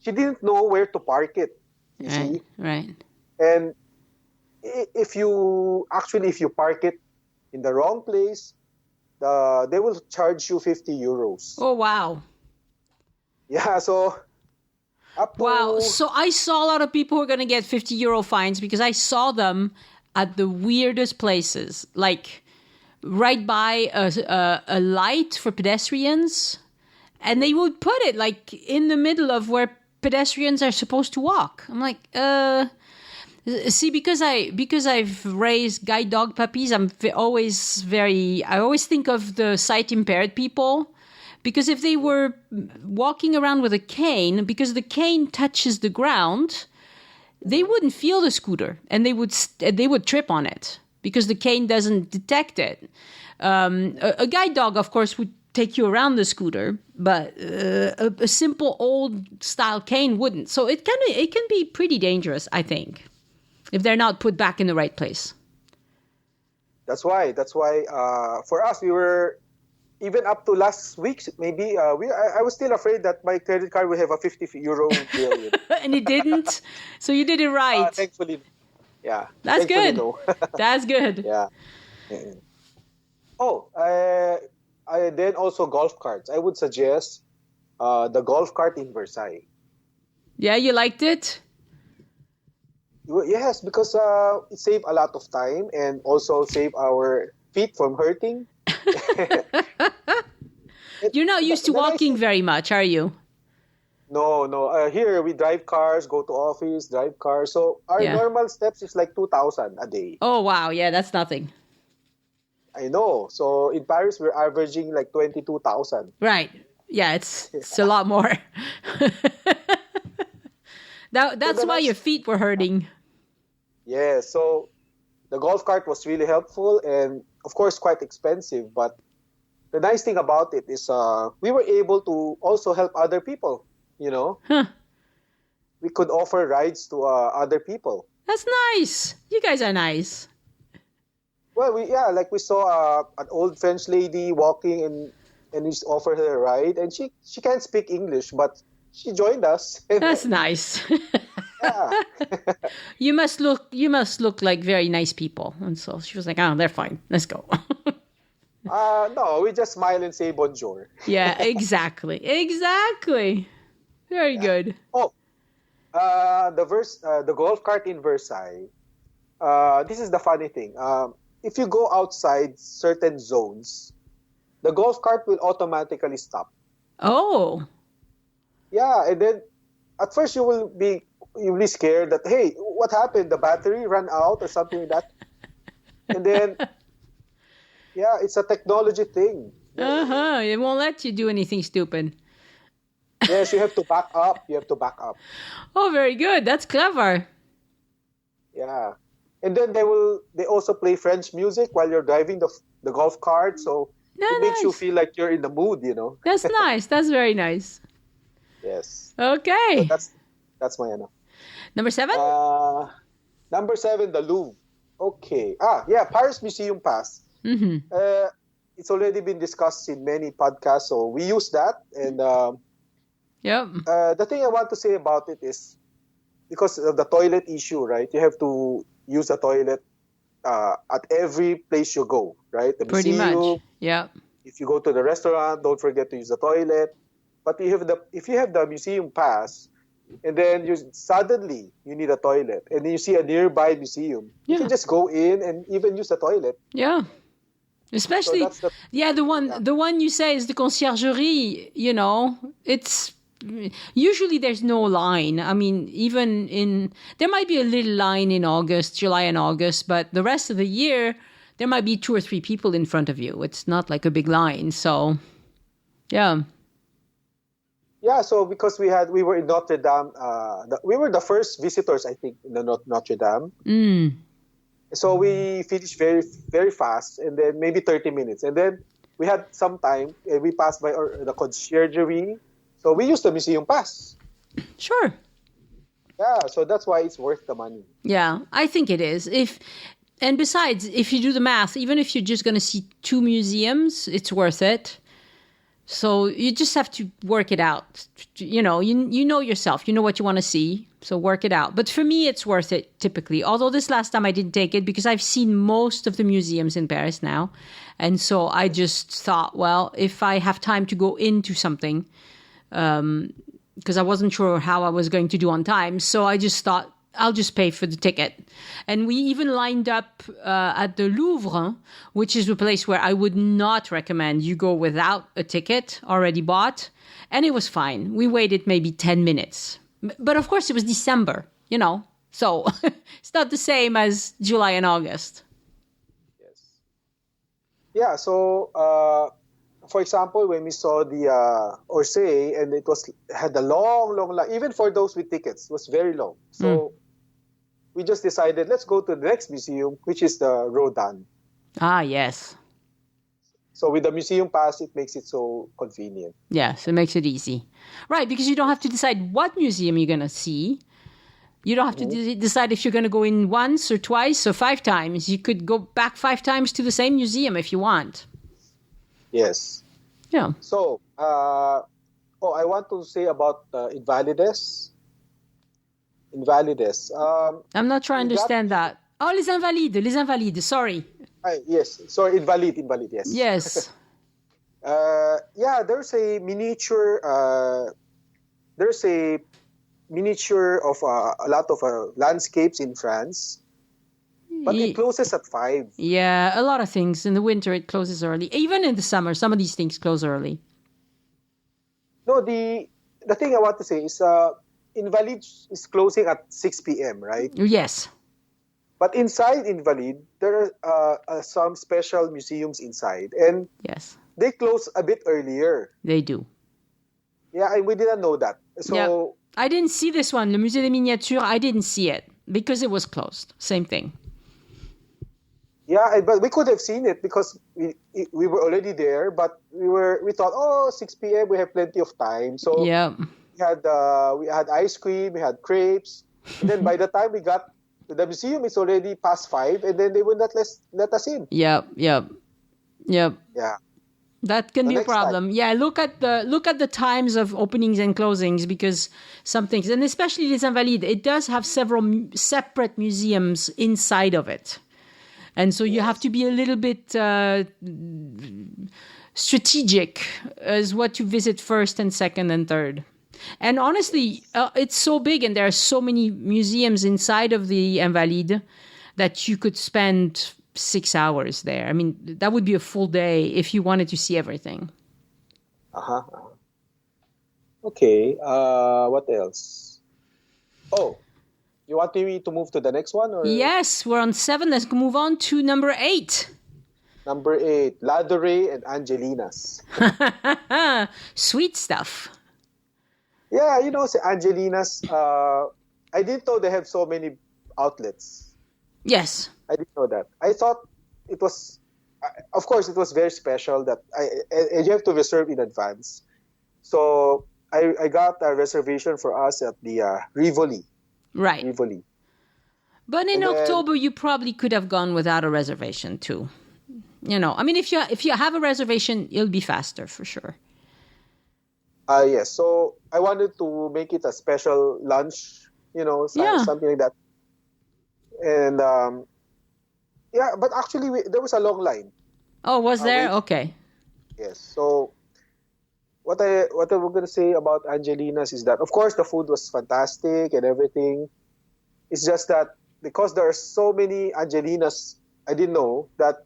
she didn't know where to park it, you see. Right. And if you park it in the wrong place, they will charge you 50 euros. Oh, wow. Yeah, so... Wow. So I saw a lot of people who are going to get 50 euro fines because I saw them at the weirdest places, like right by a light for pedestrians. And they would put it like in the middle of where pedestrians are supposed to walk. I'm like, see, because I've raised guide dog puppies, I always think of the sight impaired people. Because if they were walking around with a cane, because the cane touches the ground, they wouldn't feel the scooter and they would trip on it because the cane doesn't detect it. A guide dog, of course, would take you around the scooter, but a simple old style cane wouldn't. So it can be pretty dangerous, I think, if they're not put back in the right place. That's why for us, we were, even up to last week, maybe, I was still afraid that my credit card would have a 50 euro bill. And it didn't? So you did it right. Thankfully, yeah. That's good. No. That's good. Yeah. Oh, then also golf carts. I would suggest the golf cart in Versailles. Yeah, you liked it? Yes, because it saved a lot of time and also saved our feet from hurting. You're not used to walking very much, are you? No. Here we drive cars, go to office, drive cars. So our normal steps is like 2,000 a day. Oh, wow. Yeah, that's nothing. I know. So in Paris, we're averaging like 22,000. Right. Yeah, it's a lot more. That's why your feet were hurting. Yeah, so the golf cart was really helpful and, of course, quite expensive. But the nice thing about it is we were able to also help other people, you know. Huh. We could offer rides to other people. That's nice. You guys are nice. Well, we saw an old French lady walking and we offered her a ride. And she can't speak English, but she joined us. That's nice. Yeah. You must look like very nice people. And so she was like, oh, they're fine. Let's go. No, we just smile and say bonjour. Yeah, exactly. Very good. Oh, the golf cart in Versailles. This is the funny thing. If you go outside certain zones, the golf cart will automatically stop. Oh. Yeah, and then at first you'll be scared that, hey, what happened? The battery ran out or something like that. And then, yeah, it's a technology thing. It won't let you do anything stupid. Yes, you have to back up. Oh, very good. That's clever. Yeah. And then they also play French music while you're driving the golf cart. So it makes you feel like you're in the mood, you know. That's nice. That's very nice. Yes. Okay. So that's my ano. Number 7? Number 7, the Louvre. Okay. Paris Museum Pass. Mm-hmm. It's already been discussed in many podcasts, so we use that. And the thing I want to say about it is because of the toilet issue, right? You have to use the toilet at every place you go, right? The Pretty much. museum. Yeah. If you go to the restaurant, don't forget to use the toilet. But if you have the museum pass, and then suddenly you need a toilet, and then you see a nearby museum, you Yeah. can just go in and even use the toilet. Yeah. So Especially, that's the the one you say is the conciergerie. It's usually there's no line. I mean, there might be a little line in July and August, but the rest of the year there might be 2 or 3 people in front of you. It's not like a big line. So, yeah. Yeah, so because we were in Notre Dame, we were the first visitors, I think, in the Notre Dame. So we finished very, very fast, and then maybe 30 minutes. And then we had some time, and we passed by the conciergerie. So we used the museum pass. Sure. Yeah, so that's why it's worth the money. Yeah, I think it is. And besides, if you do the math, even if you're just going to see 2 museums, it's worth it. So you just have to work it out. You know yourself. You know what you want to see. So work it out. But for me, it's worth it typically. Although this last time I didn't take it because I've seen most of the museums in Paris now. And so I just thought, well, if I have time to go into something, because I wasn't sure how I was going to do on time. So I just thought, I'll just pay for the ticket. And we even lined up at the Louvre, which is a place where I would not recommend you go without a ticket already bought. And it was fine. We waited maybe 10 minutes. But of course, it was December, So it's not the same as July and August. Yes. Yeah, so for example, when we saw the Orsay, and it had a long, long line, even for those with tickets, it was very long. So we just decided, let's go to the next museum, which is the Rodin. Ah, yes. So with the museum pass, it makes it so convenient. Yes, it makes it easy. Right, because you don't have to decide what museum you're going to see. You don't have to decide if you're going to go in once or twice or 5 times. You could go back 5 times to the same museum if you want. Yes. Yeah. So, I want to say about Invalides. Invalides. I'm not sure I understand that. Oh, les Invalides, sorry. Yes, sorry, Invalid, yes. Yes. There's a miniature. Of a lot of landscapes in France, but it closes at 5. Yeah, a lot of things. In the winter, it closes early. Even in the summer, some of these things close early. No, the thing I want to say is Invalid is closing at 6 p.m., right? Yes. But inside Invalid, there are some special museums inside, and yes, they close a bit earlier. They do. Yeah, and we didn't know that. So yeah. I didn't see this one, Le Musée des Miniatures. I didn't see it because it was closed. Same thing. Yeah, but we could have seen it because we were already there. But we thought, 6 p.m. we have plenty of time. So yeah, we had ice cream, we had crepes, and then by the time we got to the museum, it's already past 5, and then they would not let us in. Yep. Yeah. That can be a problem. Time. Yeah, look at the times of openings and closings, because some things, and especially Les Invalides, it does have several separate museums inside of it. And so you have to be a little bit strategic as what you visit first and second and third. And honestly, it's so big and there are so many museums inside of the Invalides that you could spend 6 hours there. I mean, that would be a full day if you wanted to see everything. Okay. What else? Oh, you want me to move to the next one? Or? Yes, we're on 7. Let's move on to number 8. Number 8, Ladurée and Angelina's. Sweet stuff. Yeah, Angelina's. I didn't know they have so many outlets. Yes. I didn't know that. I thought it was, of course, it was very special and you have to reserve in advance. So I got a reservation for us at the Rivoli. Right. Rivoli. But in October, you probably could have gone without a reservation too. I mean, if you have a reservation, it'll be faster for sure. Yes. So I wanted to make it a special lunch, something like that. And Yeah, but actually there was a long line. Oh, was there? Wait, Okay. yes. So what I was gonna say about Angelina's is that of course the food was fantastic and everything. It's just that because there are so many Angelinas, I didn't know that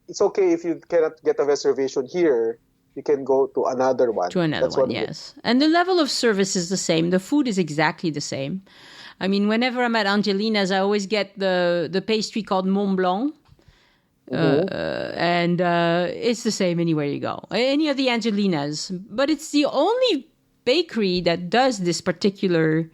it's okay if you cannot get a reservation here. You can go to another To one. another That's one, what. yes. And the level of service is the same. The food is exactly the same. I mean, whenever I'm at Angelina's, I always get the pastry called Mont Blanc. Mhm. And it's the same anywhere you go. Any of the Angelinas. But it's the only bakery that does this particular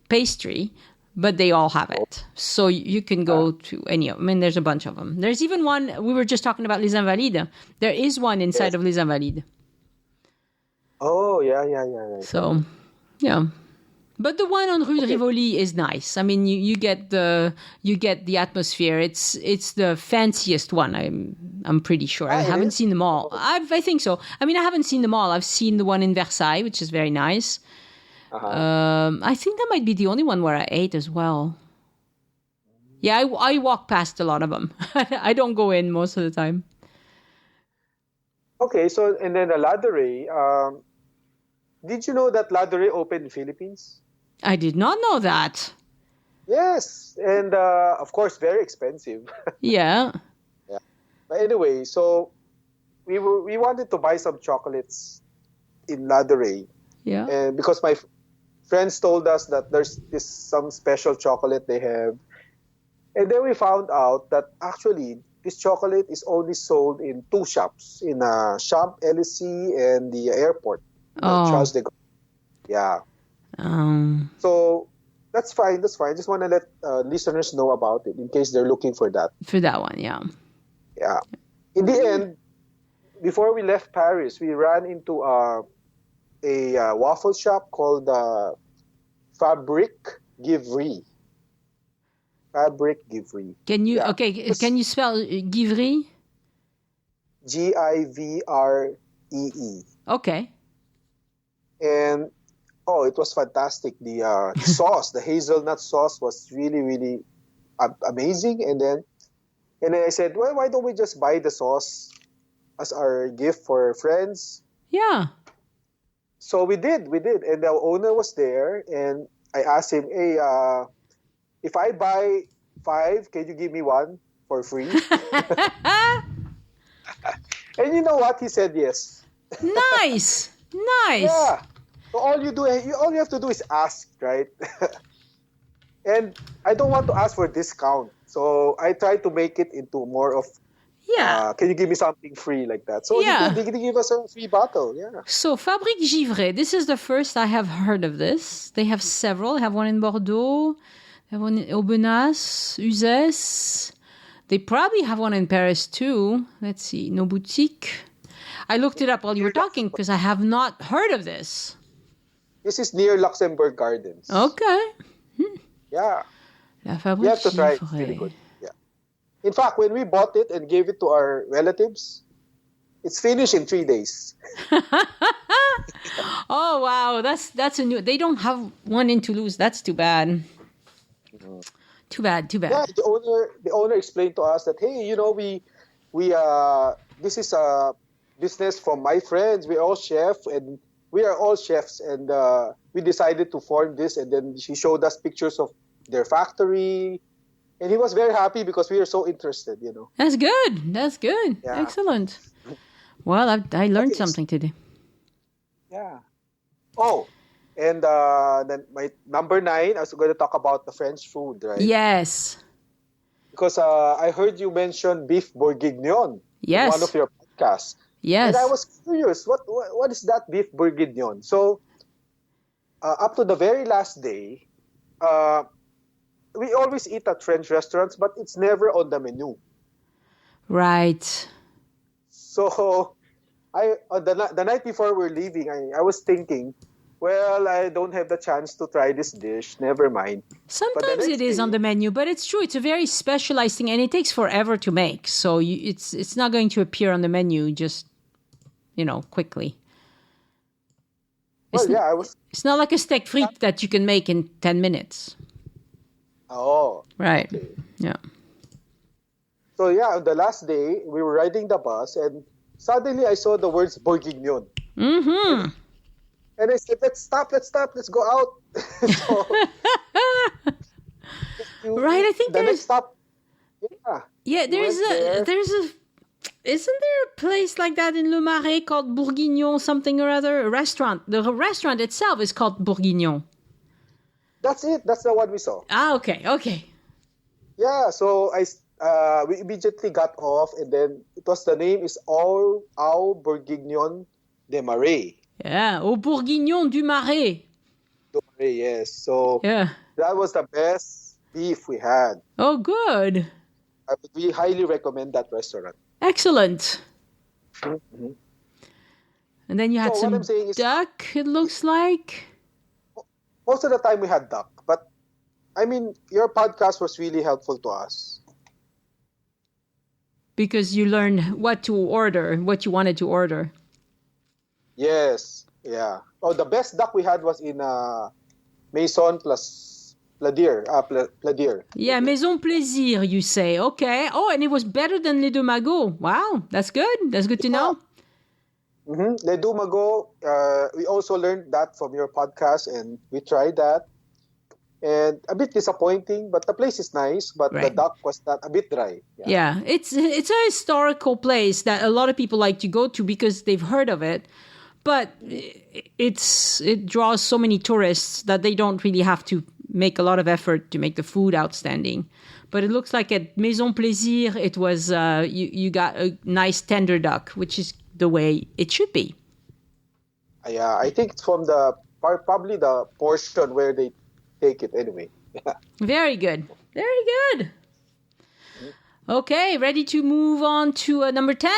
pastry, but they all have Oh, it. So you can go to any of them. I mean, there's a bunch of them. There's even one, we were just talking about Les Invalides. There is one inside yes. of Les Invalides. Oh, yeah, yeah, yeah, right. So, yeah. But the one on Rue de Okay. Rivoli is nice. I mean, you get the atmosphere. It's the fanciest one. I'm pretty sure. I It haven't is. seen them all. Oh, I think so. I mean, I haven't seen them all. I've seen the one in Versailles, which is very nice. uh-huh. I think that might be the only one where I ate as well. Yeah, I walk past a lot of them. I don't go in most of the time. Okay, so and then the Ladere. Did you know that Ladere opened in Philippines? I did not know that. Yes, and of course very expensive. Yeah. Yeah. But anyway, so we wanted to buy some chocolates in Ladere, Yeah. and because my friends told us that there's this some special chocolate they have, and then we found out that actually this chocolate is only sold in two shops, in Champ LSC and the airport, Oh. Charles de Gaulle. Yeah. Um. So that's fine. That's fine. Just want to let listeners know about it in case they're looking for that. For that one, yeah. Yeah. In the end, before we left Paris, we ran into a waffle shop called Fabrique Givry. Fabrique Givry. Can you Yeah. okay? Can you spell Givry? Givree. Okay. And oh, it was fantastic. The sauce, the hazelnut sauce, was really really amazing. And then I said, well, why don't we just buy the sauce as our gift for friends? Yeah. So we did, and the owner was there, and I asked him, hey, if I buy 5, can you give me 1 for free? And you know what? He said yes. Nice. Nice. Yeah. So all you have to do is ask, right? And I don't want to ask for a discount, so I try to make it into more of, Yeah. can you give me something free like that? So Yeah. he did give us a free bottle. Yeah. So Fabrique Givray, this is the first I have heard of this. They have several. They have one in Bordeaux. They have one in Aubenas, Uzès. They probably have one in Paris too. Let's see, Nos Boutiques. I looked it up while you were talking because I have not heard of this. This is near Luxembourg Gardens. Okay. Yeah. La You Fabrique have to try it. It's really Givray. good. Yeah. In fact, when we bought it and gave it to our relatives, it's finished in 3 days. Oh wow, that's a new. They don't have one in Toulouse. That's too bad. Too bad. Too Yeah, bad. the owner explained to us that, hey, we this is a business from my friends. We're all chefs and we are all chefs, and we decided to form this. And then she showed us pictures of their factory, and he was very happy because we are so interested. That's good. That's good. Yeah. Excellent. Well, I learned Okay. something today. Yeah. Oh, and then my number 9, I was going to talk about the French food, right? Yes. Because I heard you mention beef bourguignon in one of Yes. your podcasts. Yes. And I was curious, what is that beef bourguignon? So, up to the very last day, we always eat at French restaurants, but it's never on the menu. Right. So, the night before we're leaving, I was thinking, well, I don't have the chance to try this dish. Never mind. Sometimes next it is day- on the menu, but it's true. It's a very specialized thing, and it takes forever to make. So it's not going to appear on the menu just quickly. Well, It's, yeah, I was. it's not like a steak frite that you can make in 10 minutes. Oh, Right. okay. Yeah. So yeah, on the last day, we were riding the bus, and suddenly I saw the words Bourguignon. Mm-hmm. And I said, let's stop, let's go out. So Right, I think the next stop, yeah, we went there. isn't there a place like that in Le Marais called Bourguignon something or other? A restaurant. The restaurant itself is called Bourguignon. That's it. That's the one we saw. Ah, okay. Yeah, so we immediately got off, and then the name is Au Bourguignon de Marais. Yeah, au Bourguignon du Marais. Yes, so Yeah. that was the best beef we had. Oh, good. We highly recommend that restaurant. Excellent. Mm-hmm. And then you had So some what I'm saying is, duck, it looks like. most of the time we had duck, but I mean, your podcast was really helpful to us. Because you learned what to order, what you wanted to order. Yes, yeah. Oh, the best duck we had was in Maison plus Pladier. Pladier. Yeah, Maison Plaisir, you say. Okay. Oh, and it was better than Les Deux Magots. Wow, that's good. That's good to know. Mm-hmm. Les Deux Magots, we also learned that from your podcast, and we tried that. And a bit disappointing, but the place is nice, but the duck was not a bit dry. Yeah, it's a historical place that a lot of people like to go to because they've heard of it. But it draws so many tourists that they don't really have to make a lot of effort to make the food outstanding. But it looks like at Maison Plaisir, it was you got a nice tender duck, which is the way it should be. Yeah, I think it's from probably the portion where they take it anyway. Very good. Very good. Okay, ready to move on to number 10?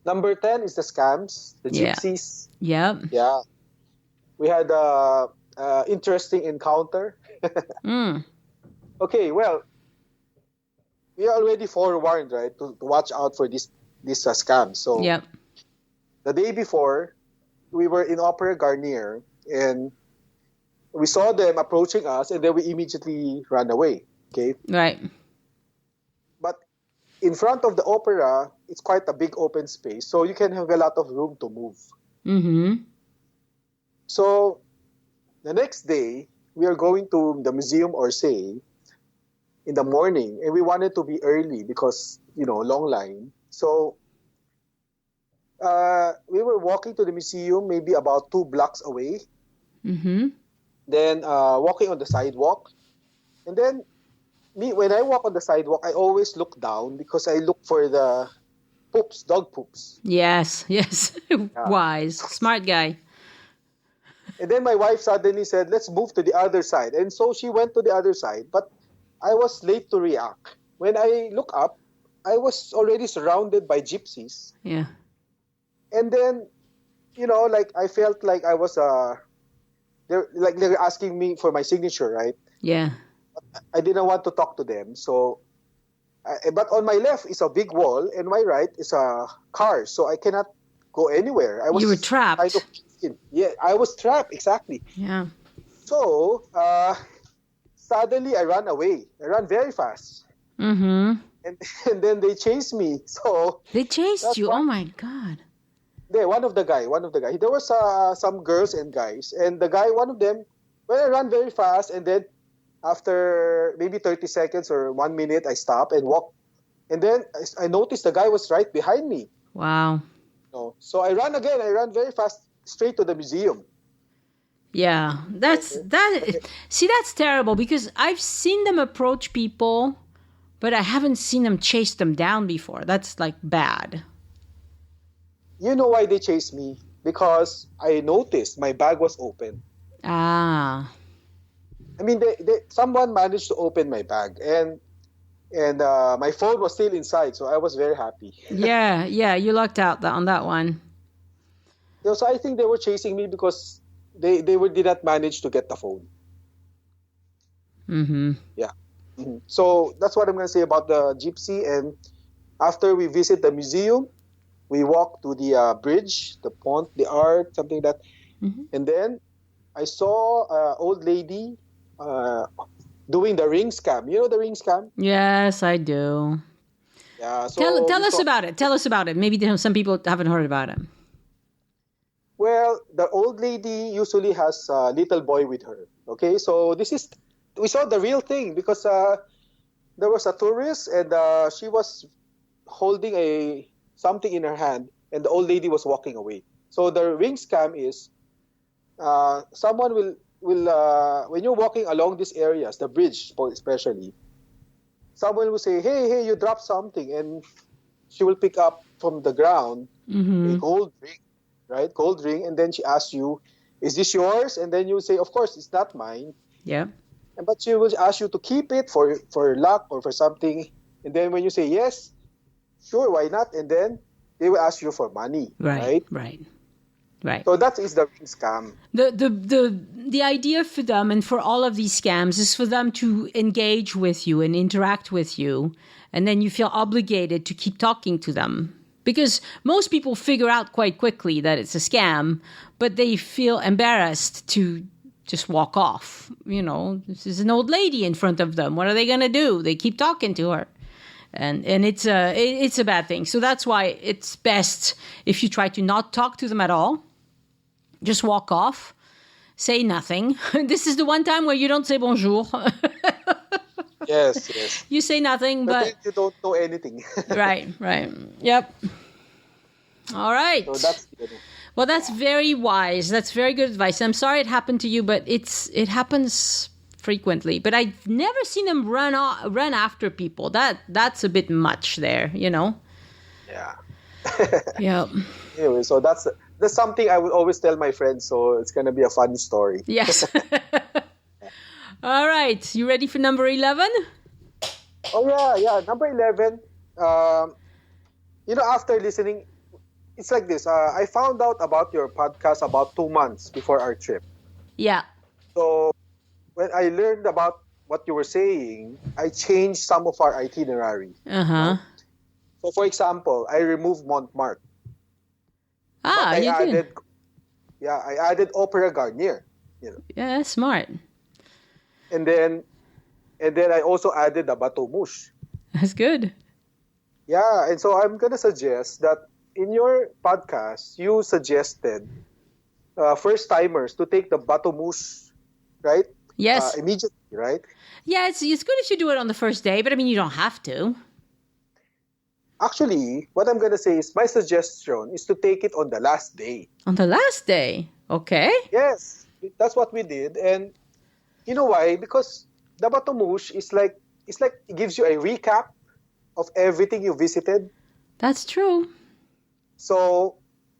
Number 10 is the scams, the gypsies. Yeah. Yeah. We had a interesting encounter. Okay, well, we are already forewarned, right, to watch out for this scam. So the day before, we were in Opera Garnier, and we saw them approaching us, and then we immediately ran away. Okay. Right. But in front of the opera, it's quite a big open space, so you can have a lot of room to move. Mm-hmm. So the next day, we are going to the Museum Orsay in the morning, and we wanted to be early because, long line. So we were walking to the museum maybe about 2 blocks away. Mm-hmm. Then walking on the sidewalk. And then when I walk on the sidewalk, I always look down because I look for the dog poops. Yes. Wise. Smart guy. And then my wife suddenly said, let's move to the other side. And so she went to the other side, but I was late to react. When I look up, I was already surrounded by gypsies. Yeah. And then, I felt like I was they were asking me for my signature, right? Yeah. I didn't want to talk to them. So, but on my left is a big wall, and my right is a car. So I cannot go anywhere. You were trapped. I was trapped, exactly. Yeah. So, suddenly I ran away. I ran very fast. Mm-hmm. And then they chased me. So they chased you? Oh my God. One of the guy. There was some girls and guys, and the guy, one of them, I ran very fast, and then after maybe 30 seconds or 1 minute, I stopped and walked, and then I noticed the guy was right behind me. Wow. So I ran again. I ran very fast straight to the museum. Yeah, that's terrible because I've seen them approach people, but I haven't seen them chase them down before. That's like bad. You know why they chased me? Because I noticed my bag was open. Ah. I mean, someone managed to open my bag, and my phone was still inside, so I was very happy. Yeah, you lucked out on that one. So I think they were chasing me because they did not manage to get the phone. Mm-hmm. Yeah. Mm-hmm. So that's what I'm going to say about the gypsy. And after we visit the museum, we walk to the bridge, the Pont de Art, something like that. Mm-hmm. And then I saw an old lady doing the ring scam. You know the ring scam? Yes, I do. Yeah. Tell us about it. Tell us about it. Maybe some people haven't heard about it. Well, the old lady usually has a little boy with her. Okay, so we saw the real thing because there was a tourist and she was holding something in her hand, and the old lady was walking away. So the ring scam is someone will when you're walking along these areas, the bridge especially, someone will say, "Hey, you dropped something," and she will pick up from the ground a gold ring, right? Gold ring, and then she asks you, "Is this yours?" And then you say, "Of course, it's not mine." Yeah. But she will ask you to keep it for luck or for something. And then when you say yes, sure, why not? And then they will ask you for money, right? Right. So that is the ring scam. The idea for them and for all of these scams is for them to engage with you and interact with you, and then you feel obligated to keep talking to them. Because most people figure out quite quickly that it's a scam, but they feel embarrassed to just walk off. You know, this is an old lady in front of them. What are they going to do? They keep talking to her. And it's a bad thing. So that's why it's best if you try to not talk to them at all. Just walk off. Say nothing. This is the one time where you don't say bonjour. Yes. You say nothing, but you don't know anything. Right. Yep. All right. So that's Well, that's very wise. That's very good advice. I'm sorry it happened to you, but it happens frequently. But I've never seen them run after people. That's a bit much there, you know. Yeah. Yeah. Anyway, so that's something I would always tell my friends. So it's gonna be a fun story. Yes. All right. You ready for number 11? Oh yeah. Number 11. After listening, it's like this. I found out about your podcast about 2 months before our trip. Yeah. So when I learned about what you were saying, I changed some of our itinerary. So for example, I removed Montmartre. You did. Yeah, I added Opera Garnier. You know. Yeah, that's smart. And then I also added the Bateau Mouche. That's good. Yeah, and so I'm gonna suggest that in your podcast, you suggested first timers to take the Bateau Mouche, right? Yes. Immediately, right? Yeah, it's good if you do it on the first day, but I mean, you don't have to. Actually, what I'm going to say is my suggestion is to take it on the last day. On the last day? Okay. Yes, that's what we did. And you know why? Because the Bateau Mouche is like it gives you a recap of everything you visited. That's true. So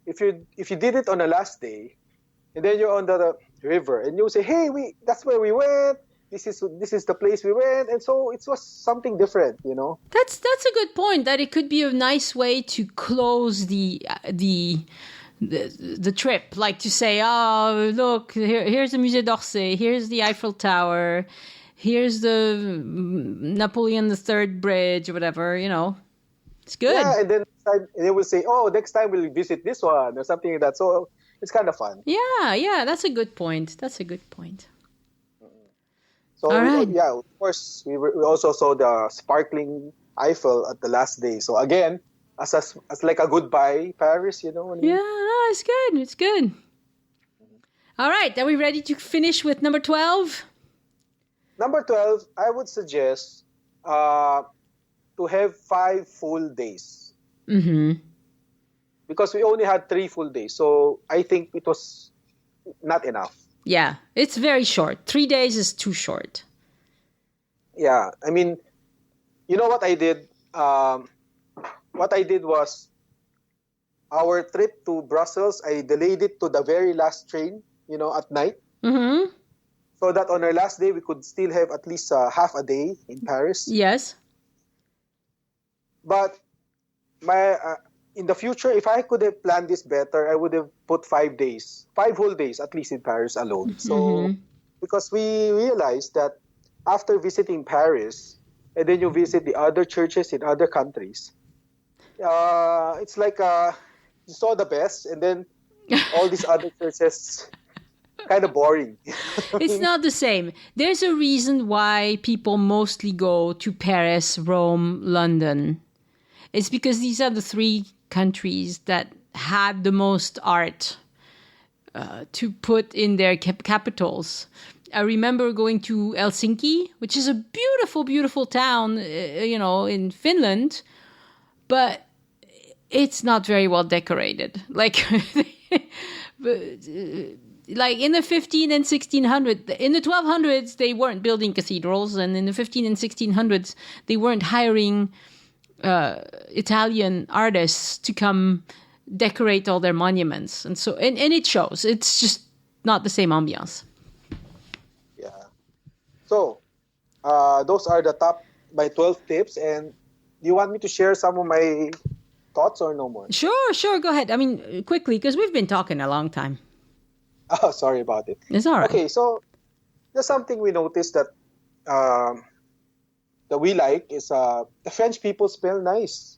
if you did it on the last day, and then you're on the river, and you say, "Hey, that's where we went. This is the place we went," and so it was something different, you know. That's a good point. That it could be a nice way to close the trip, like to say, "Oh, look, here's the Musée d'Orsay, here's the Eiffel Tower, here's the Napoleon III Bridge, or whatever." You know, it's good. Yeah, and then they will say, "Oh, next time we'll visit this one," or something like that. So it's kind of fun. Yeah, that's a good point. So, all right. of course, we also saw the sparkling Eiffel at the last day. So again, as like a goodbye Paris, you know what I mean? Yeah, no, it's good. All right, are we ready to finish with number 12? Number 12, I would suggest to have 5 full days. Because we only had 3 full days. So I think it was not enough. Yeah, it's very short. 3 days is too short. Yeah, I mean, you know what I did? What I did was our trip to Brussels, I delayed it to the very last train, you know, at night. So that on our last day, we could still have at least half a day in Paris. Yes. But in the future, if I could have planned this better, I would have put 5 days, 5 whole days at least in Paris alone. So, because we realized that after visiting Paris, and then you visit the other churches in other countries, it's like you saw the best, and then all these other churches, kind of boring. It's not the same. There's a reason why people mostly go to Paris, Rome, London. It's because these are the three countries that had the most art to put in their capitals. I remember going to Helsinki, which is a beautiful, beautiful town, in Finland, but it's not very well decorated. Like in the 15 and 1600s, in the 1200s, they weren't building cathedrals, and in the 15 and 1600s, they weren't hiring Italian artists to come decorate all their monuments, and it shows. It's just not the same ambiance. Yeah. So, those are the top my 12 tips, and do you want me to share some of my thoughts or no more? Sure. Go ahead. I mean, quickly, because we've been talking a long time. Oh, sorry about it. It's all right. Okay, so there's something we noticed that we like is the French people smell nice.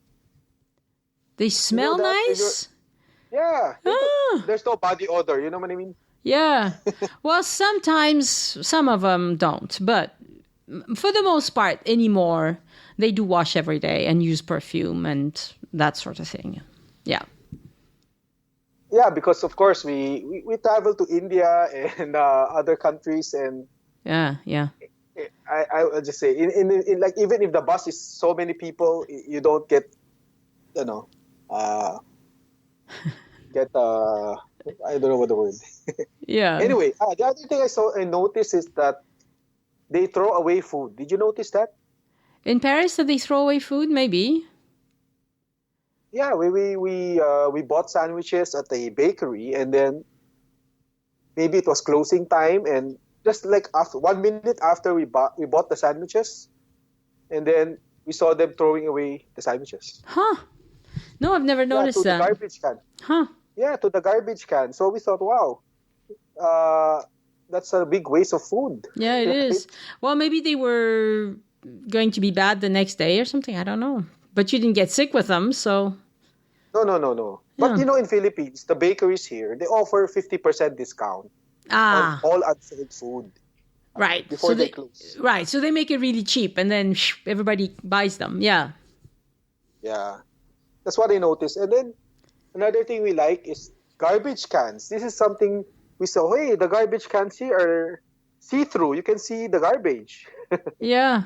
They smell nice? Yeah. There's no body odor. You know what I mean? Yeah. Well, sometimes some of them don't. But for the most part, anymore, they do wash every day and use perfume and that sort of thing. Yeah. Yeah, because of course we travel to India and other countries, and yeah. I'll just say in like, even if the bus is so many people, you don't get I don't know what the word. Yeah. Anyway, the other thing I noticed is that they throw away food. Did you notice that? In Paris, did they throw away food? Maybe. Yeah, we bought sandwiches at the bakery, and then maybe it was closing time, and just like after 1 minute after we bought the sandwiches, and then we saw them throwing away the sandwiches. Huh? No, I've never noticed that. To the garbage can. Huh? Yeah, to the garbage can. So we thought, wow, that's a big waste of food. Yeah, it is. Well, maybe they were going to be bad the next day or something. I don't know. But you didn't get sick with them, so... No. But in Philippines, the bakeries here, they offer 50% discount on all unsold food. Right. Before they close. Right. So they make it really cheap, and then everybody buys them. Yeah. Yeah. That's what I noticed. And then another thing we like is garbage cans. This is something we saw. Hey, the garbage cans here are see-through. You can see the garbage. Yeah.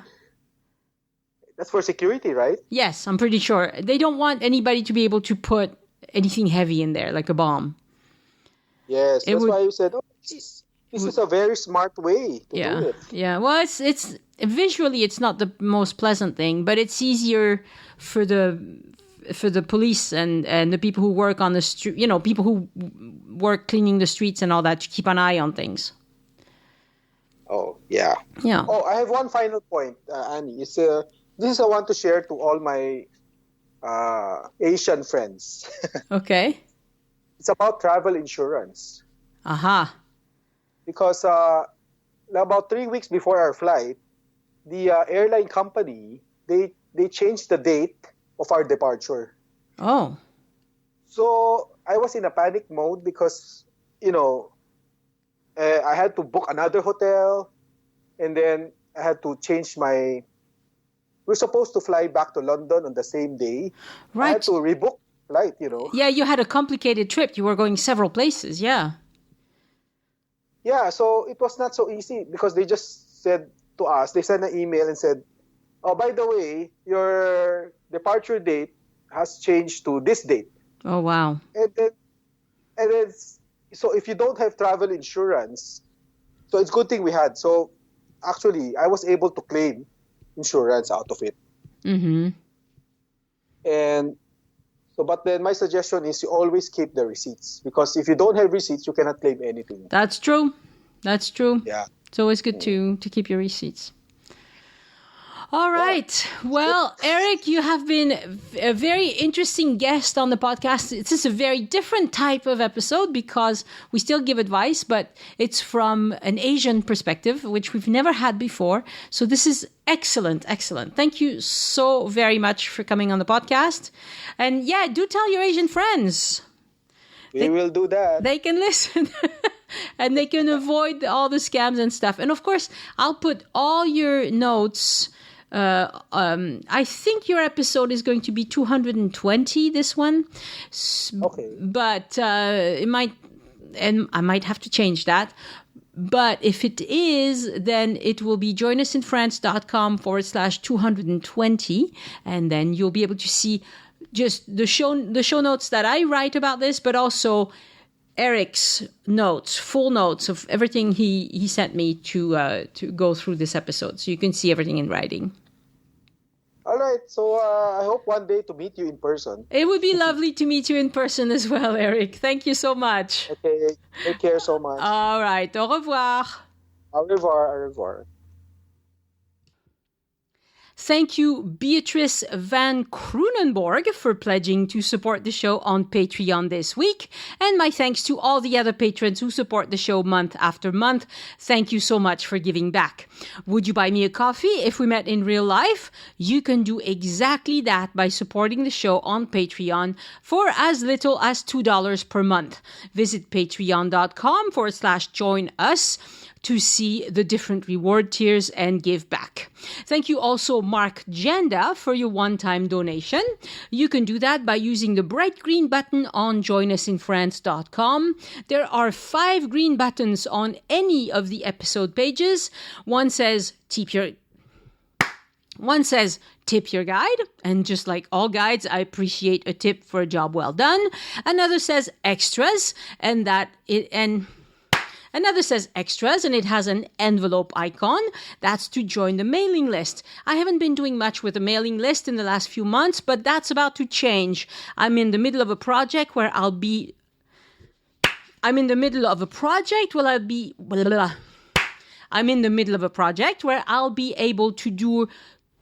That's for security, right? Yes, I'm pretty sure. They don't want anybody to be able to put anything heavy in there, like a bomb. Yes, that's why you said, this is a very smart way to do it. Yeah. Well, it's visually it's not the most pleasant thing, but it's easier for the police and the people who work on the street, people who work cleaning the streets and all that, to keep an eye on things. Oh, yeah. Yeah. Oh, I have one final point, Annie. This is I want to share to all my Asian friends. Okay. It's about travel insurance. Aha. Because about 3 weeks before our flight, the airline company, they changed the date of our departure. Oh. So I was in a panic mode because, I had to book another hotel, and then I had to change my... We're supposed to fly back to London on the same day. Right. I had to rebook flight, Yeah, you had a complicated trip. You were going several places, yeah. Yeah, so it was not so easy because they just said to us, they sent an email and said, oh, by the way, your departure date has changed to this date. Oh, wow. And then, so if you don't have travel insurance, so it's a good thing we had. So actually, I was able to claim insurance out of it. Mm-hmm. And so, but then my suggestion is you always keep the receipts, because if you don't have receipts, you cannot claim anything. That's true. Yeah. It's always good to keep your receipts. All right. Well, Eric, you have been a very interesting guest on the podcast. This is a very different type of episode because we still give advice, but it's from an Asian perspective, which we've never had before. So this is excellent. Thank you so very much for coming on the podcast. And yeah, do tell your Asian friends. We will do that. They can listen and they can avoid all the scams and stuff. And of course, I'll put all your notes I think your episode is going to be 220, this one. Okay. But it might, and I might have to change that. But if it is, then it will be joinusinfrance.com/220. And then you'll be able to see just the show notes that I write about this, but also Eric's notes, full notes of everything he sent me to go through this episode. So you can see everything in writing. All right. So I hope one day to meet you in person. It would be lovely to meet you in person as well, Eric. Thank you so much. Okay. Take care so much. All right. Au revoir. Au revoir. Au revoir. Thank you, Beatrice Van Kroonenborg, for pledging to support the show on Patreon this week. And my thanks to all the other patrons who support the show month after month. Thank you so much for giving back. Would you buy me a coffee if we met in real life? You can do exactly that by supporting the show on Patreon for as little as $2 per month. Visit patreon.com/join us to see the different reward tiers and give back. Thank you also, Mark Janda, for your one-time donation. You can do that by using the bright green button on joinusinfrance.com. There are 5 green buttons on any of the episode pages. One says tip your guide, and just like all guides, I appreciate a tip for a job well done. Another says extras, Another says extras, and it has an envelope icon. That's to join the mailing list. I haven't been doing much with the mailing list in the last few months, but that's about to change. I'm in the middle of a project where I'll be able to do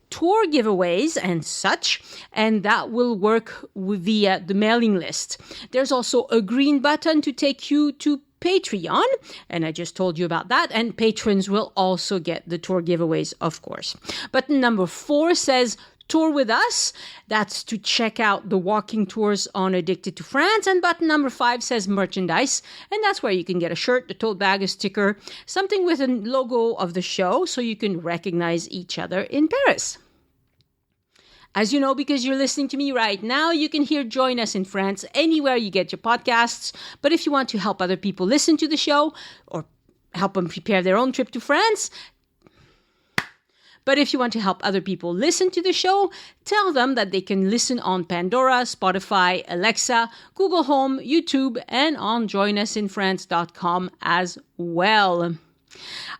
tour giveaways and such, and that will work via the mailing list. There's also a green button to take you to Patreon, and I just told you about that, and patrons will also get the tour giveaways, of course. Button number 4 says Tour with Us. That's to check out the walking tours on Addicted to France. And button number 5 says Merchandise, and that's where you can get a shirt, a tote bag, a sticker, something with a logo of the show so you can recognize each other in Paris. As you know, because you're listening to me right now, you can hear Join Us in France anywhere you get your podcasts. But if you want to help other people listen to the show or help them prepare their own trip to France, tell them that they can listen on Pandora, Spotify, Alexa, Google Home, YouTube, and on joinusinfrance.com as well.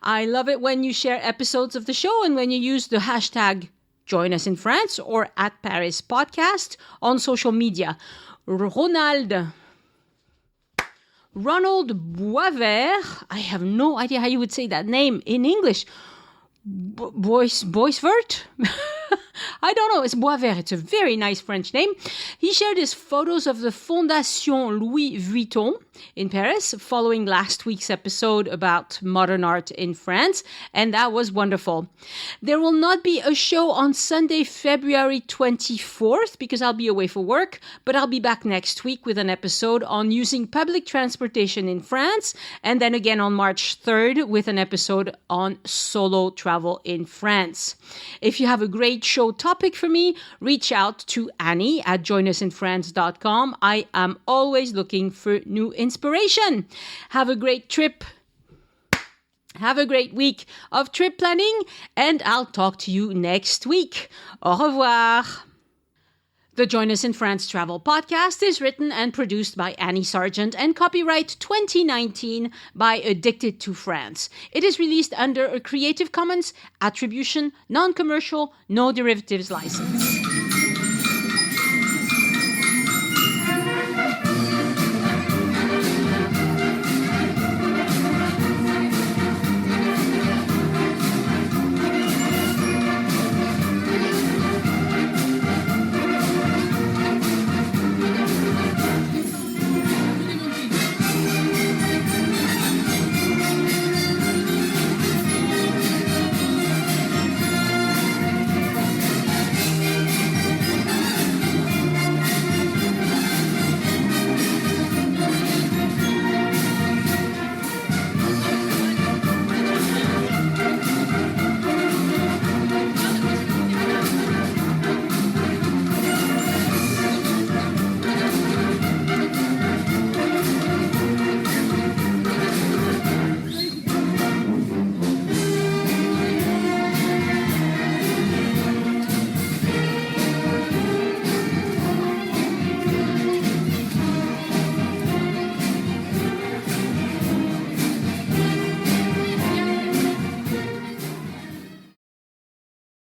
I love it when you share episodes of the show and when you use the hashtag Join Us in France or @Paris Podcast on social media. Ronald Boisvert, I have no idea how you would say that name in English. Boisvert? I don't know. It's Boisvert. It's a very nice French name. He shared his photos of the Fondation Louis Vuitton in Paris following last week's episode about modern art in France, and that was wonderful. There will not be a show on Sunday, February 24th because I'll be away for work, but I'll be back next week with an episode on using public transportation in France, and then again on March 3rd with an episode on solo travel in France. If you have a great show topic for me, reach out to Annie at joinusinfrance.com. I am always looking for new inspiration. Have a great trip. Have a great week of trip planning, and I'll talk to you next week. Au revoir. The Join Us in France Travel Podcast is written and produced by Annie Sargent and copyright 2019 by Addicted to France. It is released under a Creative Commons Attribution, Non-Commercial, No Derivatives license.